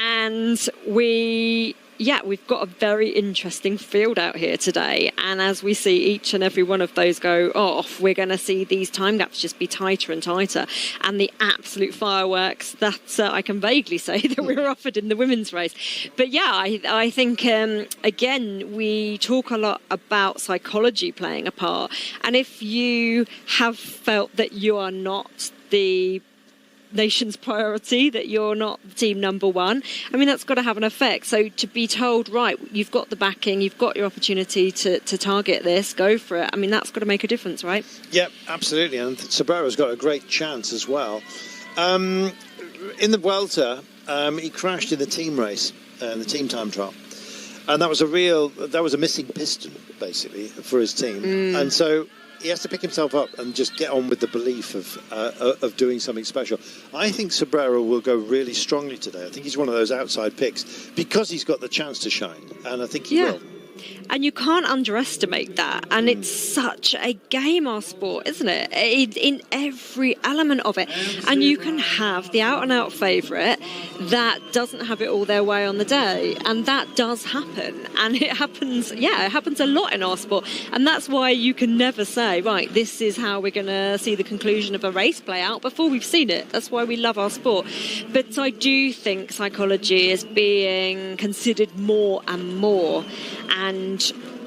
And we yeah, we've got a very interesting field out here today. And as we see each and every one of those go off, we're going to see these time gaps just be tighter and tighter. And the absolute fireworks that I can vaguely say that we were offered in the women's race. But yeah, I think, again, we talk a lot about psychology playing a part. And if you have felt that you are not the nation's priority, that you're not team number one, I mean, that's got to have an effect. So to be told, right, you've got the backing, you've got your opportunity to target this, go for it, I mean, that's got to make a difference, right? Yeah, absolutely. And Sobrera's got a great chance as well. In the Vuelta, he crashed in the team race, the team time trial. And that was a missing piston, basically, for his team. And so he has to pick himself up and just get on with the belief of doing something special. I think Sobrera will go really strongly today. I think he's one of those outside picks because he's got the chance to shine, and I think he will. And you can't underestimate that. And it's such a game, our sport, isn't it? In every element of it. And you can have the out-and-out favourite that doesn't have it all their way on the day. And that does happen. And it happens a lot in our sport. And that's why you can never say, right, this is how we're going to see the conclusion of a race play out before we've seen it. That's why we love our sport. But I do think psychology is being considered more and more. And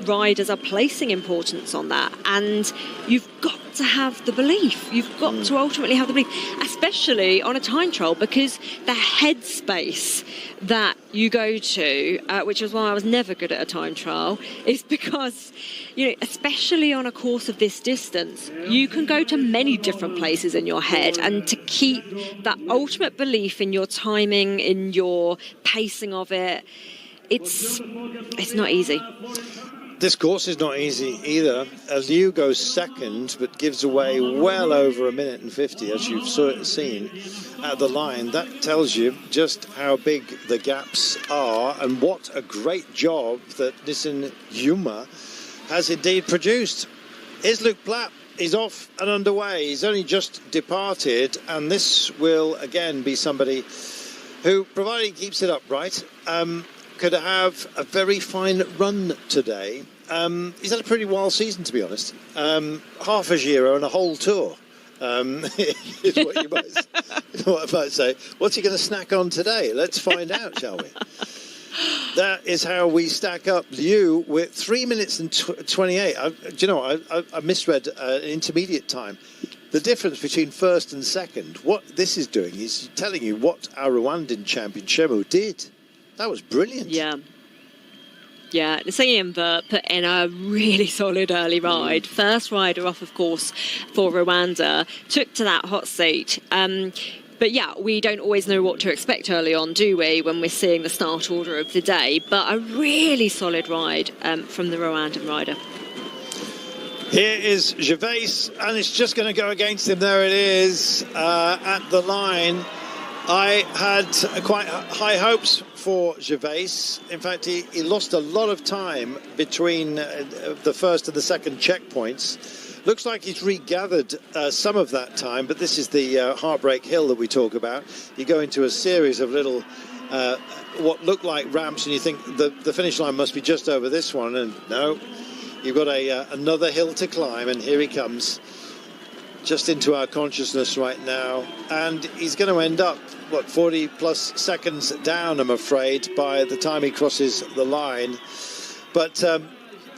riders are placing importance on that, and you've got to have the belief. You've got to ultimately have the belief, especially on a time trial, because the headspace that you go to, which is why I was never good at a time trial, is because, you know, especially on a course of this distance, you can go to many different places in your head, and to keep that ultimate belief in your timing, in your pacing of it, it's not easy. This course is not easy either. Liu goes second, but gives away well over 1:50 minutes, as you've seen at the line. That tells you just how big the gaps are, and what a great job that Nissan Yuma has indeed produced. Here's Luke Platt. He's off and underway. He's only just departed, and this will again be somebody who, provided he keeps it upright, could have a very fine run today. He's had a pretty wild season, to be honest. Half a Giro and a whole tour is what you might say. What's he going to snack on today? Let's find out, shall we? That is how we stack up Liu with 3 minutes and 28. I misread an intermediate time. The difference between first and second, what this is doing is telling you what our Rwandan champion Shemu did. That was brilliant. Yeah. Seeing Bert put in a really solid early ride. First rider off, of course, for Rwanda. Took to that hot seat. But yeah, we don't always know what to expect early on, do we, when we're seeing the start order of the day. But a really solid ride from the Rwandan rider. Here is Gervais, and it's just going to go against him. There it is at the line. I had quite high hopes for Gervais. In fact, he lost a lot of time between the first and the second checkpoints. Looks like he's regathered some of that time, but this is the Heartbreak Hill that we talk about. You go into a series of little, what look like ramps, and you think the finish line must be just over this one, and no, you've got another hill to climb, and here he comes. Just into our consciousness right now, and he's going to end up 40 plus seconds down, I'm afraid, by the time he crosses the line. But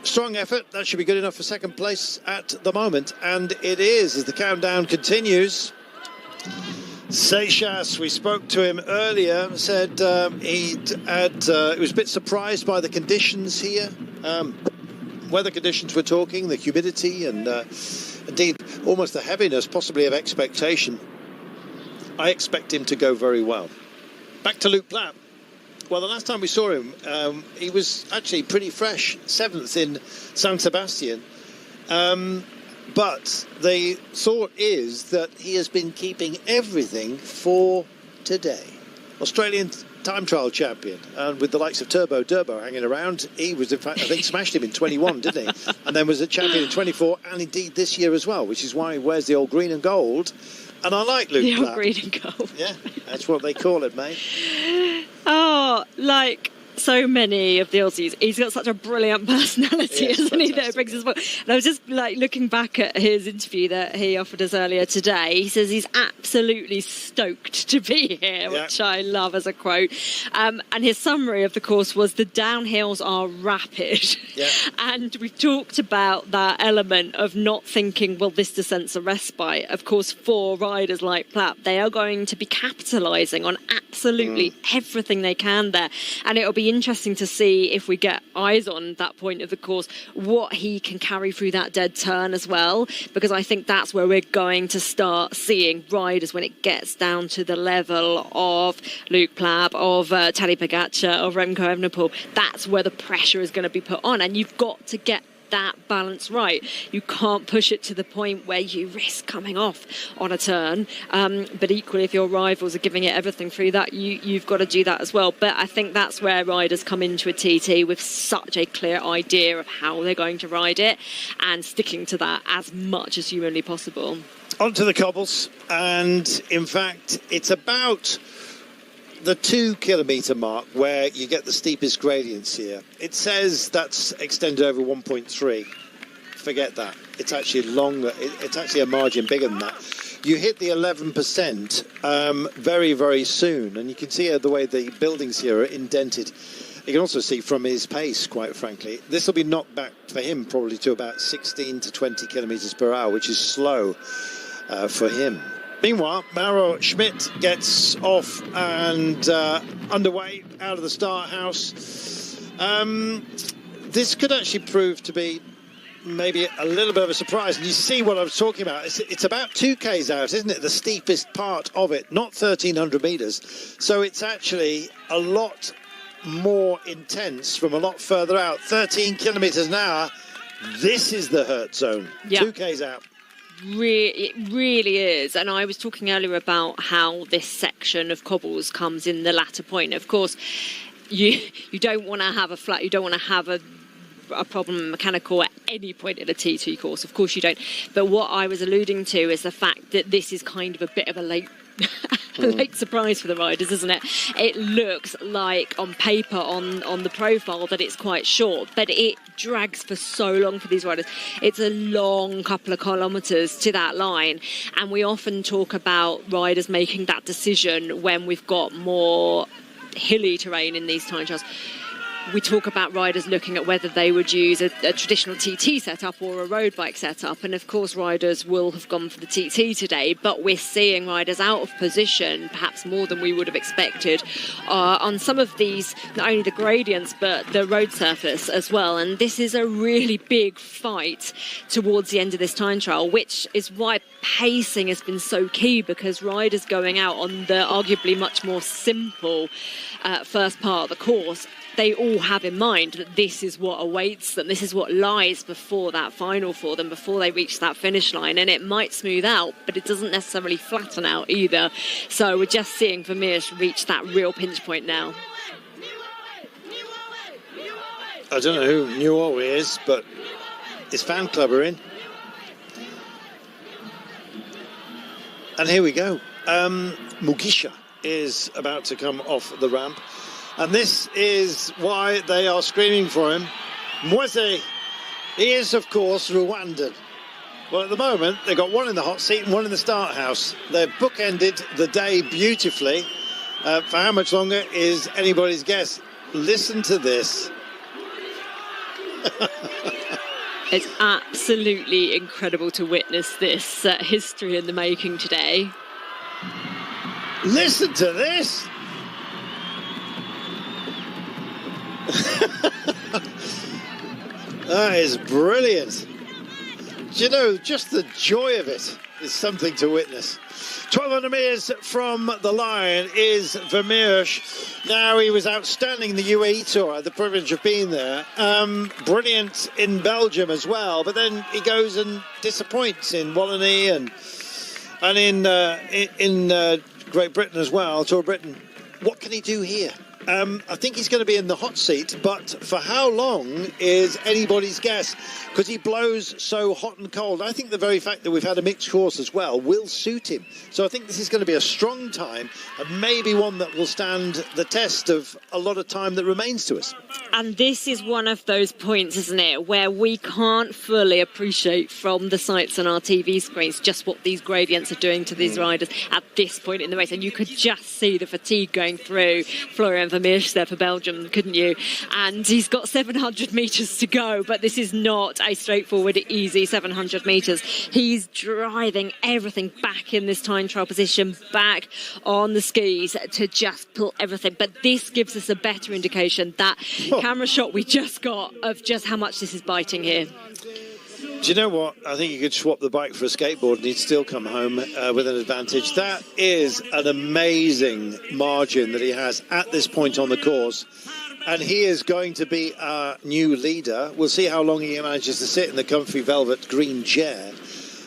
strong effort. That should be good enough for second place at the moment, and it is as the countdown continues. Seychelles, we spoke to him earlier, said he was a bit surprised by the conditions here. Weather conditions we're talking, the humidity, and indeed almost the heaviness possibly of expectation. I expect him to go very well. Back to Luke Platt. Well, the last time we saw him, he was actually pretty fresh, 7th in San Sebastian. But the thought is that he has been keeping everything for today. Australian time trial champion, and with the likes of Turbo Durbo hanging around. He was, in fact, I think smashed him in 21, didn't he? And then was a champion in 24, and indeed this year as well, which is why he wears the old green and gold. And I like Luke Platt. The old green and gold. Yeah, that's what they call it, mate. Oh, like, so many of the Aussies. He's got such a brilliant personality, isn't he, that it brings us well. And I was just like looking back at his interview that he offered us earlier today. He says he's absolutely stoked to be here, which I love as a quote. And his summary of the course was the downhills are rapid. And we've talked about that element of not thinking, well, this descent's a respite. Of course, for riders like Plapp, they are going to be capitalising on absolutely everything they can there. And it'll be interesting to see if we get eyes on that point of the course, what he can carry through that dead turn as well, because I think that's where we're going to start seeing riders when it gets down to the level of Luke Plapp, of Tadej Pogačar, of Remco Evenepoel. That's where the pressure is going to be put on, and you've got to get that balance right. You can't push it to the point where you risk coming off on a turn, but equally if your rivals are giving it everything through that, you've got to do that as well. But I think that's where riders come into a TT with such a clear idea of how they're going to ride it and sticking to that as much as humanly possible. Onto the cobbles, and in fact it's about the 2 kilometre mark where you get the steepest gradients here. It says that's extended over 1.3. Forget that. It's actually longer. It's actually a margin bigger than that. You hit the 11% very, very soon. And you can see the way the buildings here are indented. You can also see from his pace, quite frankly, this will be knocked back for him probably to about 16 to 20 kilometres per hour, which is slow for him. Meanwhile, Mauro Schmidt gets off and underway out of the start house. This could actually prove to be maybe a little bit of a surprise. And you see what I was talking about. It's about 2Ks out, isn't it? The steepest part of it, not 1,300 metres. So it's actually a lot more intense from a lot further out. 13 kilometres an hour. This is the hurt zone. 2Ks out. It really is. And I was talking earlier about how this section of cobbles comes in the latter point. Of course, you don't want to have a flat, you don't want to have a problem mechanical at any point in a T2 course. Of course you don't. But what I was alluding to is the fact that this is kind of a bit of a late surprise for the riders, isn't it? It looks like on paper, on the profile, that it's quite short, but it drags for so long for these riders. It's a long couple of kilometres to that line, and we often talk about riders making that decision when we've got more hilly terrain in these time trials. We talk about riders looking at whether they would use a traditional TT setup or a road bike setup, and of course riders will have gone for the TT today, but we're seeing riders out of position, perhaps more than we would have expected, on some of these, not only the gradients but the road surface as well. And this is a really big fight towards the end of this time trial, which is why pacing has been so key, because riders going out on the arguably much more simple first part of the course, they all have in mind that this is what awaits them, this is what lies before that final for them, before they reach that finish line. And it might smooth out, but it doesn't necessarily flatten out either. So we're just seeing Vermeersch reach that real pinch point now. I don't know who New is, but his fan club are in. And here we go. Mugisha is about to come off the ramp. And this is why they are screaming for him. Mweze, he is, of course, Rwandan. Well, at the moment, they've got one in the hot seat and one in the start house. They've bookended the day beautifully. For how much longer is anybody's guess. Listen to this. It's absolutely incredible to witness this history in the making today. Listen to this. That is brilliant. Do you know, just the joy of it is something to witness. 1,200 metres from the line is Vermeersch. Now, he was outstanding in the UAE Tour. I had the privilege of being there. Brilliant in Belgium as well. But then he goes and disappoints in Wallonie and in Great Britain as well, Tour of Britain. what can he do here? I think he's going to be in the hot seat, but for how long is anybody's guess, because he blows so hot and cold. I think the very fact that we've had a mixed course as well will suit him. So I think this is going to be a strong time, and maybe one that will stand the test of a lot of time that remains to us. And this is one of those points, isn't it, where we can't fully appreciate from the sights on our TV screens just what these gradients are doing to these riders at this point in the race. And you could just see the fatigue going through Florian Vermeersch there for Belgium, couldn't you? And he's got 700 metres to go, but this is not a straightforward, easy 700 metres. He's driving everything back in this time trial position, back on the skis to just pull everything. But this gives us a better indication that camera shot we just got of just how much this is biting here. Do you know what? I think you could swap the bike for a skateboard and he'd still come home with an advantage. That is an amazing margin that he has at this point on the course. And he is going to be our new leader. We'll see how long he manages to sit in the comfy velvet green chair.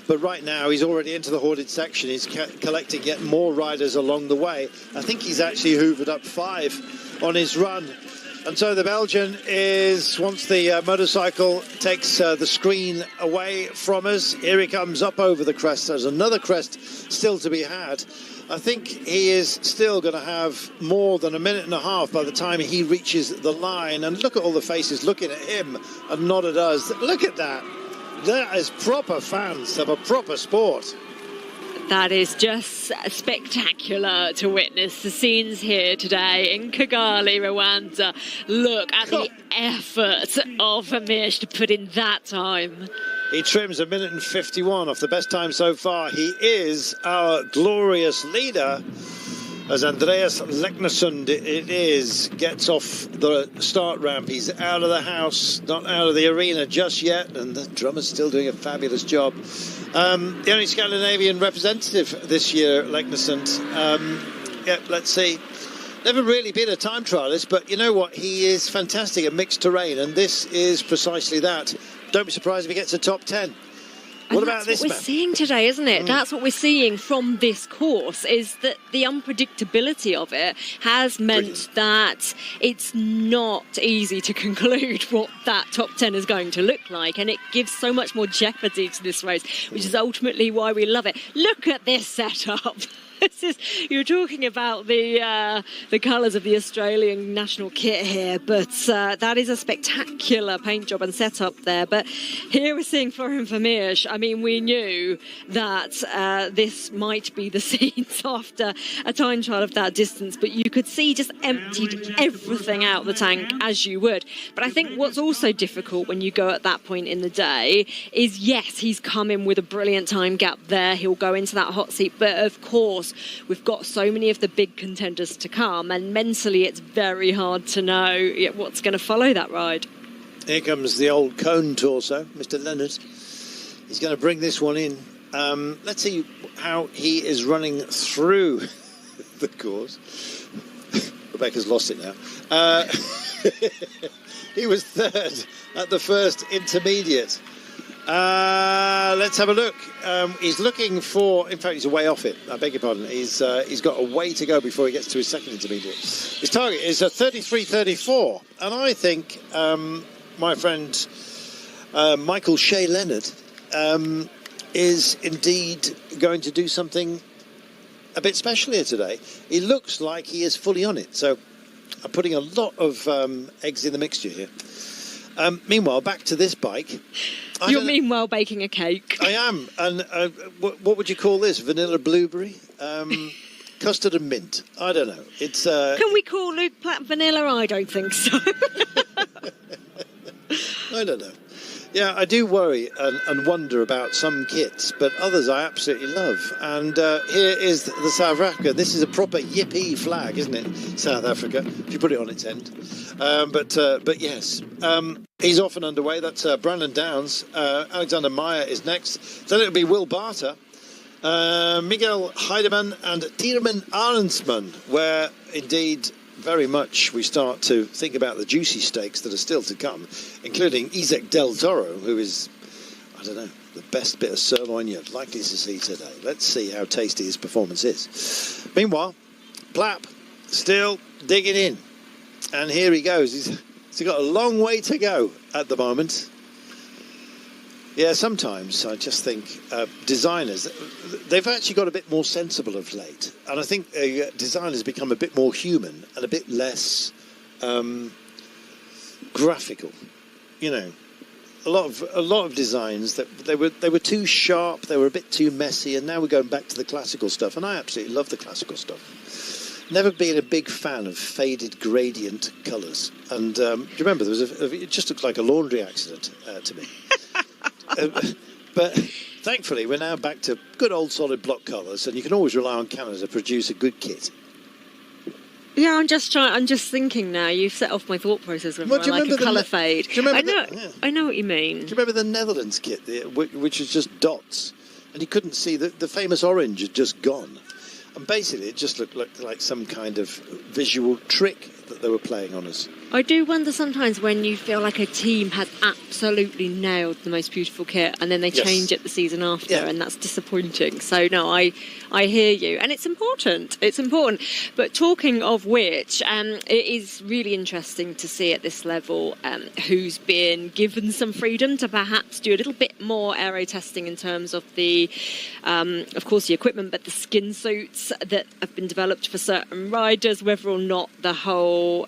But right now, he's already into the hoarded section. He's collecting yet more riders along the way. I think he's actually hoovered up 5 on his run. And so the Belgian is, once the motorcycle takes the screen away from us, here he comes up over the crest. There's another crest still to be had. I think he is still going to have more than a minute and a half by the time he reaches the line. And look at all the faces looking at him and not at us. Look at that. That is proper fans of a proper sport. That is just spectacular to witness. The scenes here today in Kigali, Rwanda. Look at the effort of Vermeersch to put in that time. He trims 1:51 off the best time so far. He is our glorious leader as Andreas Leknesund gets off the start ramp. He's out of the house, not out of the arena just yet, and the drummer's still doing a fabulous job. The only Scandinavian representative this year, Leknesund. Let's see. Never really been a time trialist, but you know what? He is fantastic at mixed terrain, and this is precisely that. Don't be surprised if he gets a top 10. What about this, man? That's what we're seeing today, isn't it? That's what we're seeing from this course, is that the unpredictability of it has meant that it's not easy to conclude what that top 10 is going to look like, and it gives so much more jeopardy to this race, which is ultimately why we love it. Look at this setup. You're talking about the colours of the Australian national kit here, but that is a spectacular paint job and setup there. But here we're seeing Florian Vermeersch. I mean, we knew that this might be the scenes after a time trial of that distance, but you could see just emptied everything out the tank as you would. But I think what's also difficult when you go at that point in the day is, yes, he's come in with a brilliant time gap there. He'll go into that hot seat, but of course, we've got so many of the big contenders to come, and mentally it's very hard to know what's going to follow that ride. Here comes the old cone torso, Mr. Leonard. He's going to bring this one in. Let's see how he is running through the course. Rebecca's lost it now. He was third at the first intermediate. Let's have a look. He's looking for, in fact, he's a way off it. I beg your pardon. He's got a way to go before he gets to his second intermediate. His target is a 33.34, and I think my friend Michael Shea Leonard is indeed going to do something a bit special here today. He looks like he is fully on it, so I'm putting a lot of eggs in the mixture here. Meanwhile, back to this bike. You're meanwhile baking a cake. I am. And what would you call this? Vanilla blueberry? Custard and mint? I don't know. It's. Can we call Luke Platt vanilla? I don't think so. I don't know. Yeah, I do worry and wonder about some kits, but others I absolutely love. And here is the South Africa. This is a proper yippee flag, isn't it? South Africa, if you put it on its end. But yes, he's off and underway. That's Brandon Downs. Alexander Meyer is next. Then it'll be Will Barter, Miguel Heidemann and Tiedemann Arendsman, where indeed very much we start to think about the juicy stakes that are still to come, including Isaac Del Toro, who is, I don't know, the best bit of sirloin you're likely to see today. Let's see how tasty his performance is. Meanwhile, Plapp still digging in. And here he goes. He's got a long way to go at the moment. Yeah, sometimes I just think designers, they've actually got a bit more sensible of late. And I think designers become a bit more human and a bit less graphical. You know, a lot of designs that they were too sharp, they were a bit too messy, and now we're going back to the classical stuff. And I absolutely love the classical stuff. Never been a big fan of faded gradient colours. And do you remember there was it just looked like a laundry accident to me. But thankfully, we're now back to good old solid block colours, and you can always rely on Canada to produce a good kit. Yeah, I'm just thinking now. You've set off my thought process with like a colour fade. Do you remember I know what you mean. Do you remember the Netherlands kit, which was just dots, and you couldn't see the famous orange had just gone, and basically it just looked like some kind of visual trick that they were playing on us. I do wonder sometimes when you feel like a team has absolutely nailed the most beautiful kit and then they change it the season after, and that's disappointing. So, no, I hear you. And it's important. It's important. But talking of which, it is really interesting to see at this level who's been given some freedom to perhaps do a little bit more aero testing in terms of the, of course, the equipment, but the skin suits that have been developed for certain riders, whether or not the whole,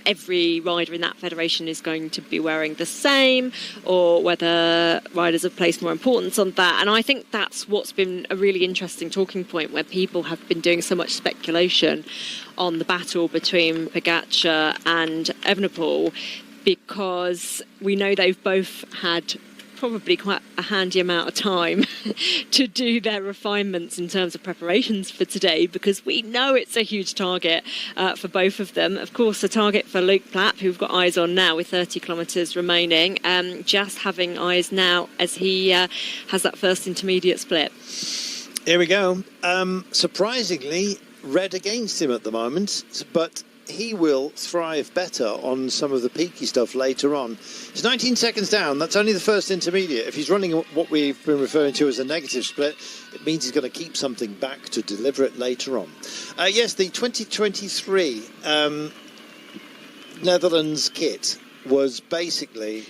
every rider in that federation is going to be wearing the same, or whether riders have placed more importance on that. And I think that's what's been a really interesting talking point, where people have been doing so much speculation on the battle between Pogačar and Evenepoel, because we know they've both had probably quite a handy amount of time to do their refinements in terms of preparations for today, because we know it's a huge target for both of them. Of course, a target for Luke Plapp, who we've got eyes on now with 30 kilometres remaining, just having eyes now as he has that first intermediate split. Here we go. Surprisingly, red against him at the moment, but he will thrive better on some of the peaky stuff later on. He's 19 seconds down. That's only the first intermediate. If he's running what we've been referring to as a negative split, it means he's going to keep something back to deliver it later on. Yes, the 2023 Netherlands kit was basically,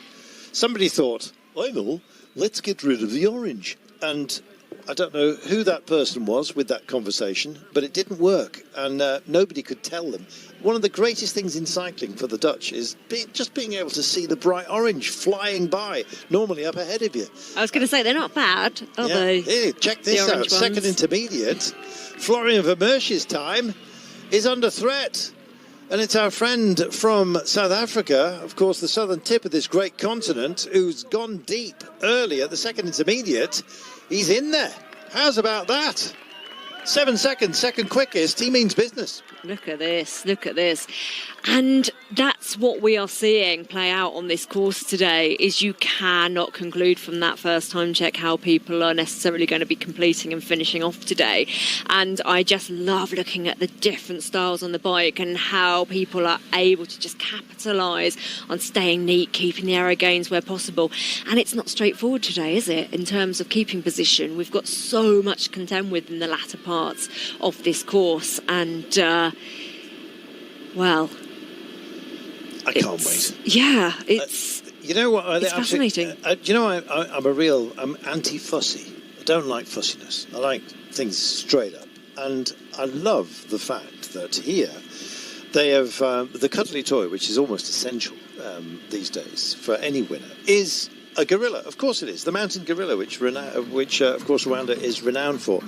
somebody thought, I know, let's get rid of the orange. And I don't know who that person was with that conversation, but it didn't work, and nobody could tell them. One of the greatest things in cycling for the Dutch is just being able to see the bright orange flying by, normally up ahead of you. I was going to say, they're not bad, are they? Here, check this out. Second intermediate. Florian Vermeersch's time is under threat. And it's our friend from South Africa, of course, the southern tip of this great continent, who's gone deep early at the second intermediate. He's in there. How's about that? 7 seconds, second quickest. He means business. Look at this, look at this. And that's what we are seeing play out on this course today, is you cannot conclude from that first time check how people are necessarily going to be completing and finishing off today. And I just love looking at the different styles on the bike and how people are able to just capitalise on staying neat, keeping the aero gains where possible. And it's not straightforward today, is it, in terms of keeping position? We've got so much to contend with in the latter parts of this course. And, well, I can't wait. Yeah, it's you know what? It's fascinating. I'm anti-fussy. I don't like fussiness. I like things straight up. And I love the fact that here they have the cuddly toy, which is almost essential these days for any winner, is a gorilla. Of course it is. The mountain gorilla, which of course Rwanda is renowned for.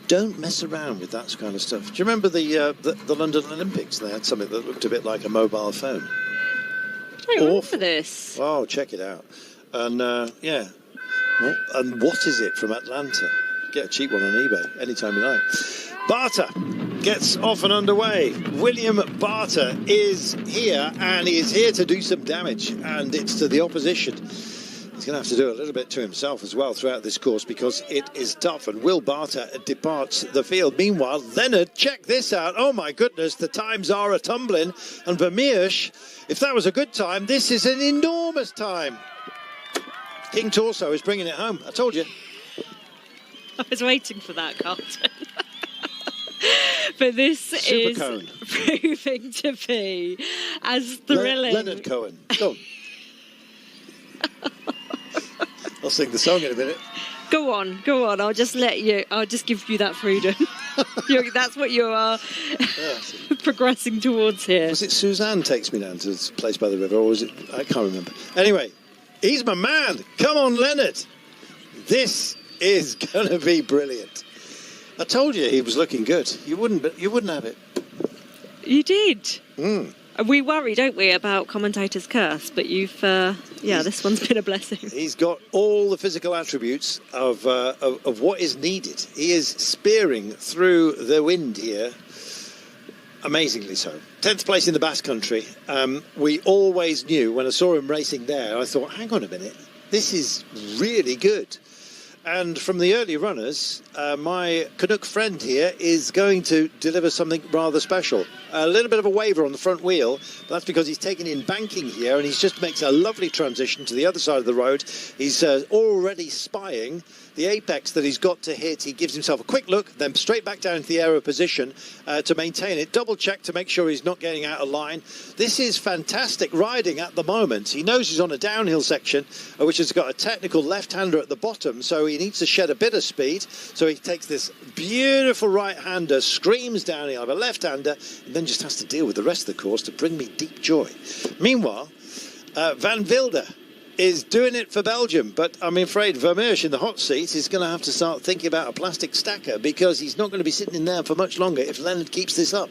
Don't mess around with that kind of stuff. Do you remember the London Olympics? They had something that looked a bit like a mobile phone. I remember this. Oh, check it out. And, yeah. Well, and what is it from Atlanta? Get a cheap one on eBay anytime you like. Barter gets off and underway. William Barter is here, and he is here to do some damage, and it's to the opposition. He's going to have to do a little bit to himself as well throughout this course, because it is tough, and Will Barter departs the field. Meanwhile, Leonard, check this out. Oh my goodness, the times are a-tumbling, and Vermeersch, if that was a good time, this is an enormous time. King Torso is bringing it home. I told you. I was waiting for that, Carlton. But this Super is Cohen. proving to be as thrilling. Leonard Cohen. Go on. I'll sing the song in a minute. Go on. I'll just give you that freedom. That's what you are progressing towards here. Was it Suzanne takes me down to this place by the river, or was it? I can't remember. Anyway, he's my man. Come on, Leonard. This is going to be brilliant. I told you he was looking good. You wouldn't have it. You did. Mm. We worry, don't we, about commentators' curse? But you've, this one's been a blessing. He's got all the physical attributes of what is needed. He is spearing through the wind here, amazingly so. 10th place in the Basque Country. We always knew, when I saw him racing there, I thought, hang on a minute, this is really good. And from the early runners, my Canuck friend here is going to deliver something rather special. A little bit of a waver on the front wheel, but that's because he's taken in banking here, and he just makes a lovely transition to the other side of the road. He's already spying the apex that he's got to hit. He gives himself a quick look, then straight back down into the aero position to maintain it. Double check to make sure he's not getting out of line. This is fantastic riding at the moment. He knows he's on a downhill section, which has got a technical left-hander at the bottom, so he needs to shed a bit of speed. So he takes this beautiful right-hander, screams downhill of a left-hander, and then just has to deal with the rest of the course to bring me deep joy. Meanwhile, Van Wilder is doing it for Belgium, but I'm afraid Vermeersch in the hot seat is going to have to start thinking about a plastic stacker, because he's not going to be sitting in there for much longer if Leonard keeps this up.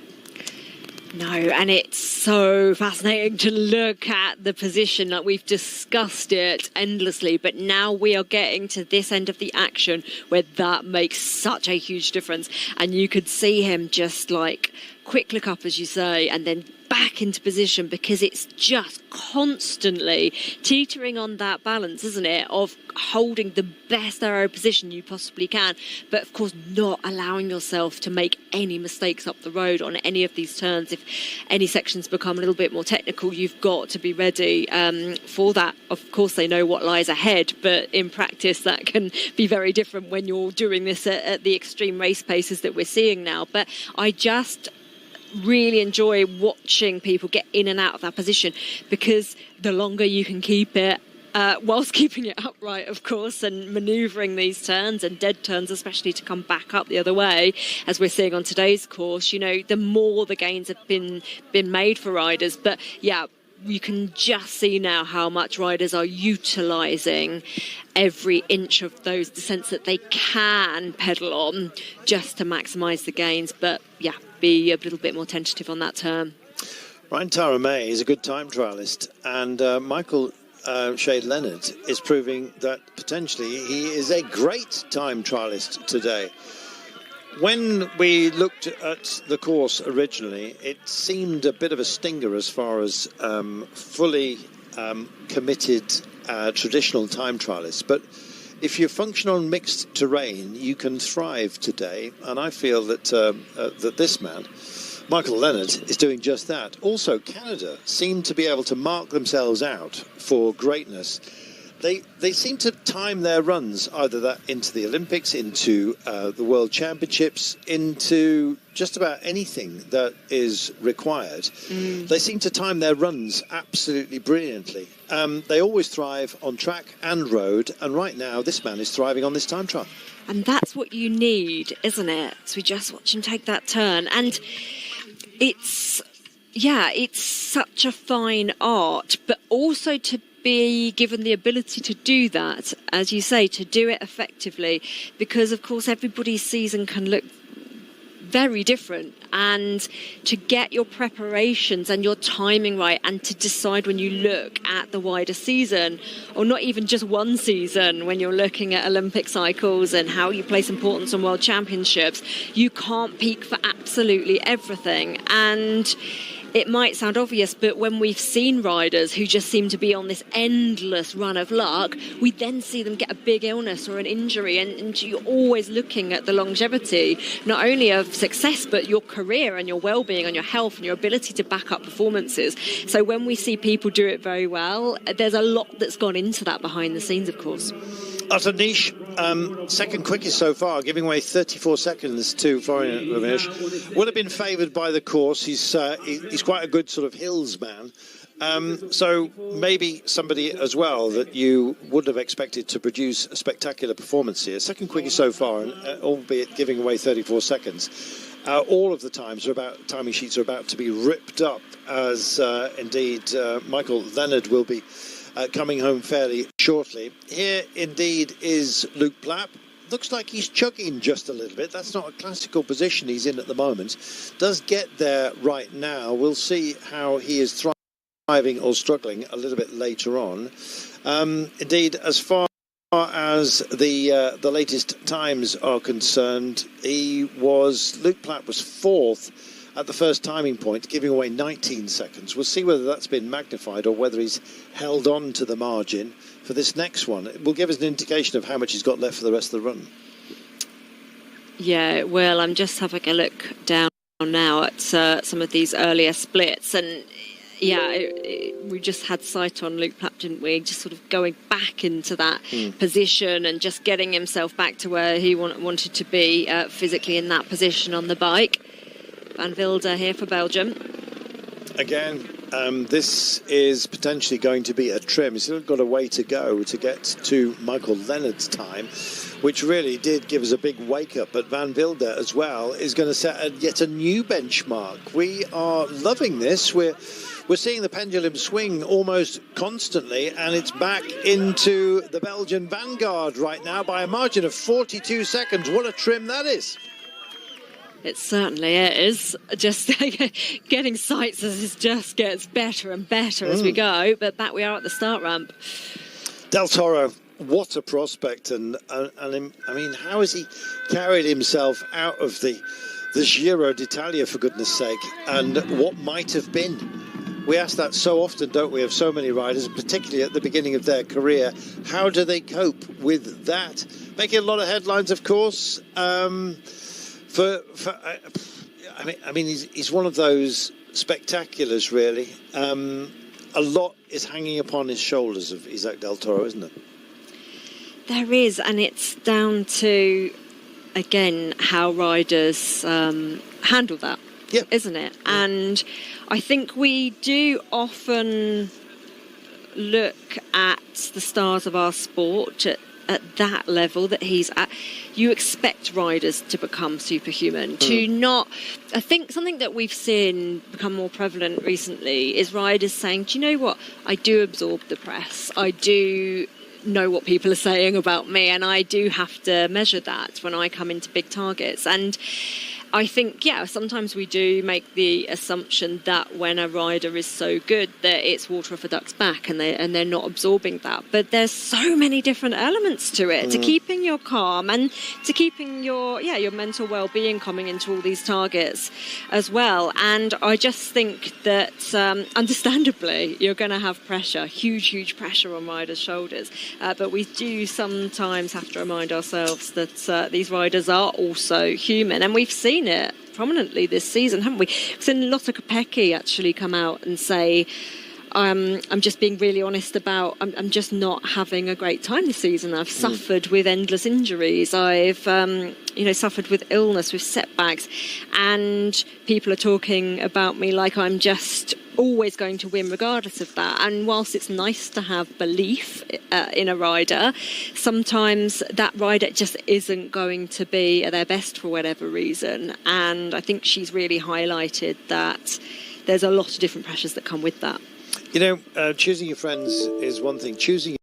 No, and it's so fascinating to look at the position. Like, we've discussed it endlessly, but now we are getting to this end of the action where that makes such a huge difference. And you could see him just like quick look up, as you say, and then back into position, because it's just constantly teetering on that balance, isn't it, of holding the best aero position you possibly can, but of course not allowing yourself to make any mistakes up the road on any of these turns. If any sections become a little bit more technical, you've got to be ready for that. Of course, they know what lies ahead, but in practice that can be very different when you're doing this at the extreme race paces that we're seeing now. But I just really enjoy watching people get in and out of that position, because the longer you can keep it, whilst keeping it upright, of course, and manoeuvring these turns and dead turns, especially to come back up the other way, as we're seeing on today's course, you know, the more the gains have been made for riders. But yeah, you can just see now how much riders are utilising every inch of those descents that they can pedal on just to maximise the gains. But yeah, be a little bit more tentative on that turn. Ryan Tara-May is a good time trialist, and Michael Shade Leonard is proving that potentially he is a great time trialist today. When we looked at the course originally, it seemed a bit of a stinger as far as fully committed traditional time trialists. But if you function on mixed terrain, you can thrive today. And I feel that that this man, Michael Leonard, is doing just that. Also, Canada seem to be able to mark themselves out for greatness. They seem to time their runs, either that into the Olympics, into the World Championships, into just about anything that is required. They seem to time their runs absolutely brilliantly. They always thrive on track and road, and right now this man is thriving on this time trial. And that's what you need, isn't it? So we just watch him take that turn. And it's such a fine art, but also to be given the ability to do that, as you say, to do it effectively, because of course everybody's season can look very different, and to get your preparations and your timing right, and to decide when you look at the wider season, or not even just one season, when you're looking at Olympic cycles and how you place importance on World Championships, you can't peak for absolutely everything. And it might sound obvious, but when we've seen riders who just seem to be on this endless run of luck, we then see them get a big illness or an injury, and you're always looking at the longevity, not only of success, but your career and your well-being and your health and your ability to back up performances. So when we see people do it very well, there's a lot that's gone into that behind the scenes, of course. Utter niche, second quickest so far, giving away 34 seconds to Florian Ramirez. Would have been favoured by the course. He's quite a good sort of hills man. So maybe somebody as well that you would have expected to produce a spectacular performance here. Second quickest so far, albeit giving away 34 seconds. All of the timing sheets are about to be ripped up, as indeed Michael Leonard will be coming home fairly shortly. Here indeed is Luke Plapp. Looks like he's chugging just a little bit. That's not a classical position he's in at the moment. Does get there right now. We'll see how he is thriving or struggling a little bit later on. Indeed, as far as the latest times are concerned, Luke Plapp was fourth at the first timing point, giving away 19 seconds. We'll see whether that's been magnified or whether he's held on to the margin for this next one. It will give us an indication of how much he's got left for the rest of the run. Yeah, well, I'm just having a look down now at some of these earlier splits, and yeah, we just had sight on Luke Plapp, didn't we? Just sort of going back into that position and just getting himself back to where he wanted to be physically in that position on the bike. Van Wilder here for Belgium. Again, this is potentially going to be a trim. He's still got a way to go to get to Michael Leonard's time, which really did give us a big wake-up. But Van Wilder as well is going to set yet a new benchmark. We are loving this. We're seeing the pendulum swing almost constantly, and it's back into the Belgian vanguard right now by a margin of 42 seconds. What a trim that is. It certainly is. Just getting sights as it just gets better and better as we go. But back we are at the start ramp. Del Toro, what a prospect. And I mean, how has he carried himself out of the Giro d'Italia, for goodness sake? And what might have been? We ask that so often, don't we, of so many riders, particularly at the beginning of their career. How do they cope with that? Making a lot of headlines, of course. I mean, he's one of those spectaculars, really. A lot is hanging upon his shoulders of Isaac Del Toro, isn't it? There is, and it's down to, again, how riders handle that, isn't it? Yeah. And I think we do often look at the stars of our sport at that level that he's at. You expect riders to become superhuman, to not... I think something that we've seen become more prevalent recently is riders saying, do you know what, I do absorb the press, I do know what people are saying about me, and I do have to measure that when I come into big targets. And I think, sometimes we do make the assumption that when a rider is so good that it's water off a duck's back and they're not absorbing that. But there's so many different elements to it, to keeping your calm and to keeping your mental well-being coming into all these targets as well. And I just think that, understandably, you're going to have pressure, huge pressure on riders' shoulders. But we do sometimes have to remind ourselves that these riders are also human. And we've seen it prominently this season, haven't we? We've seen Lotte Kopecky actually come out and say, I'm just being really honest about, I'm just not having a great time this season. I've suffered with endless injuries. I've, suffered with illness, with setbacks. And people are talking about me like I'm just always going to win regardless of that. And whilst it's nice to have belief in a rider, sometimes that rider just isn't going to be at their best for whatever reason. And I think she's really highlighted that there's a lot of different pressures that come with that. You know, choosing your friends is one thing. Choosing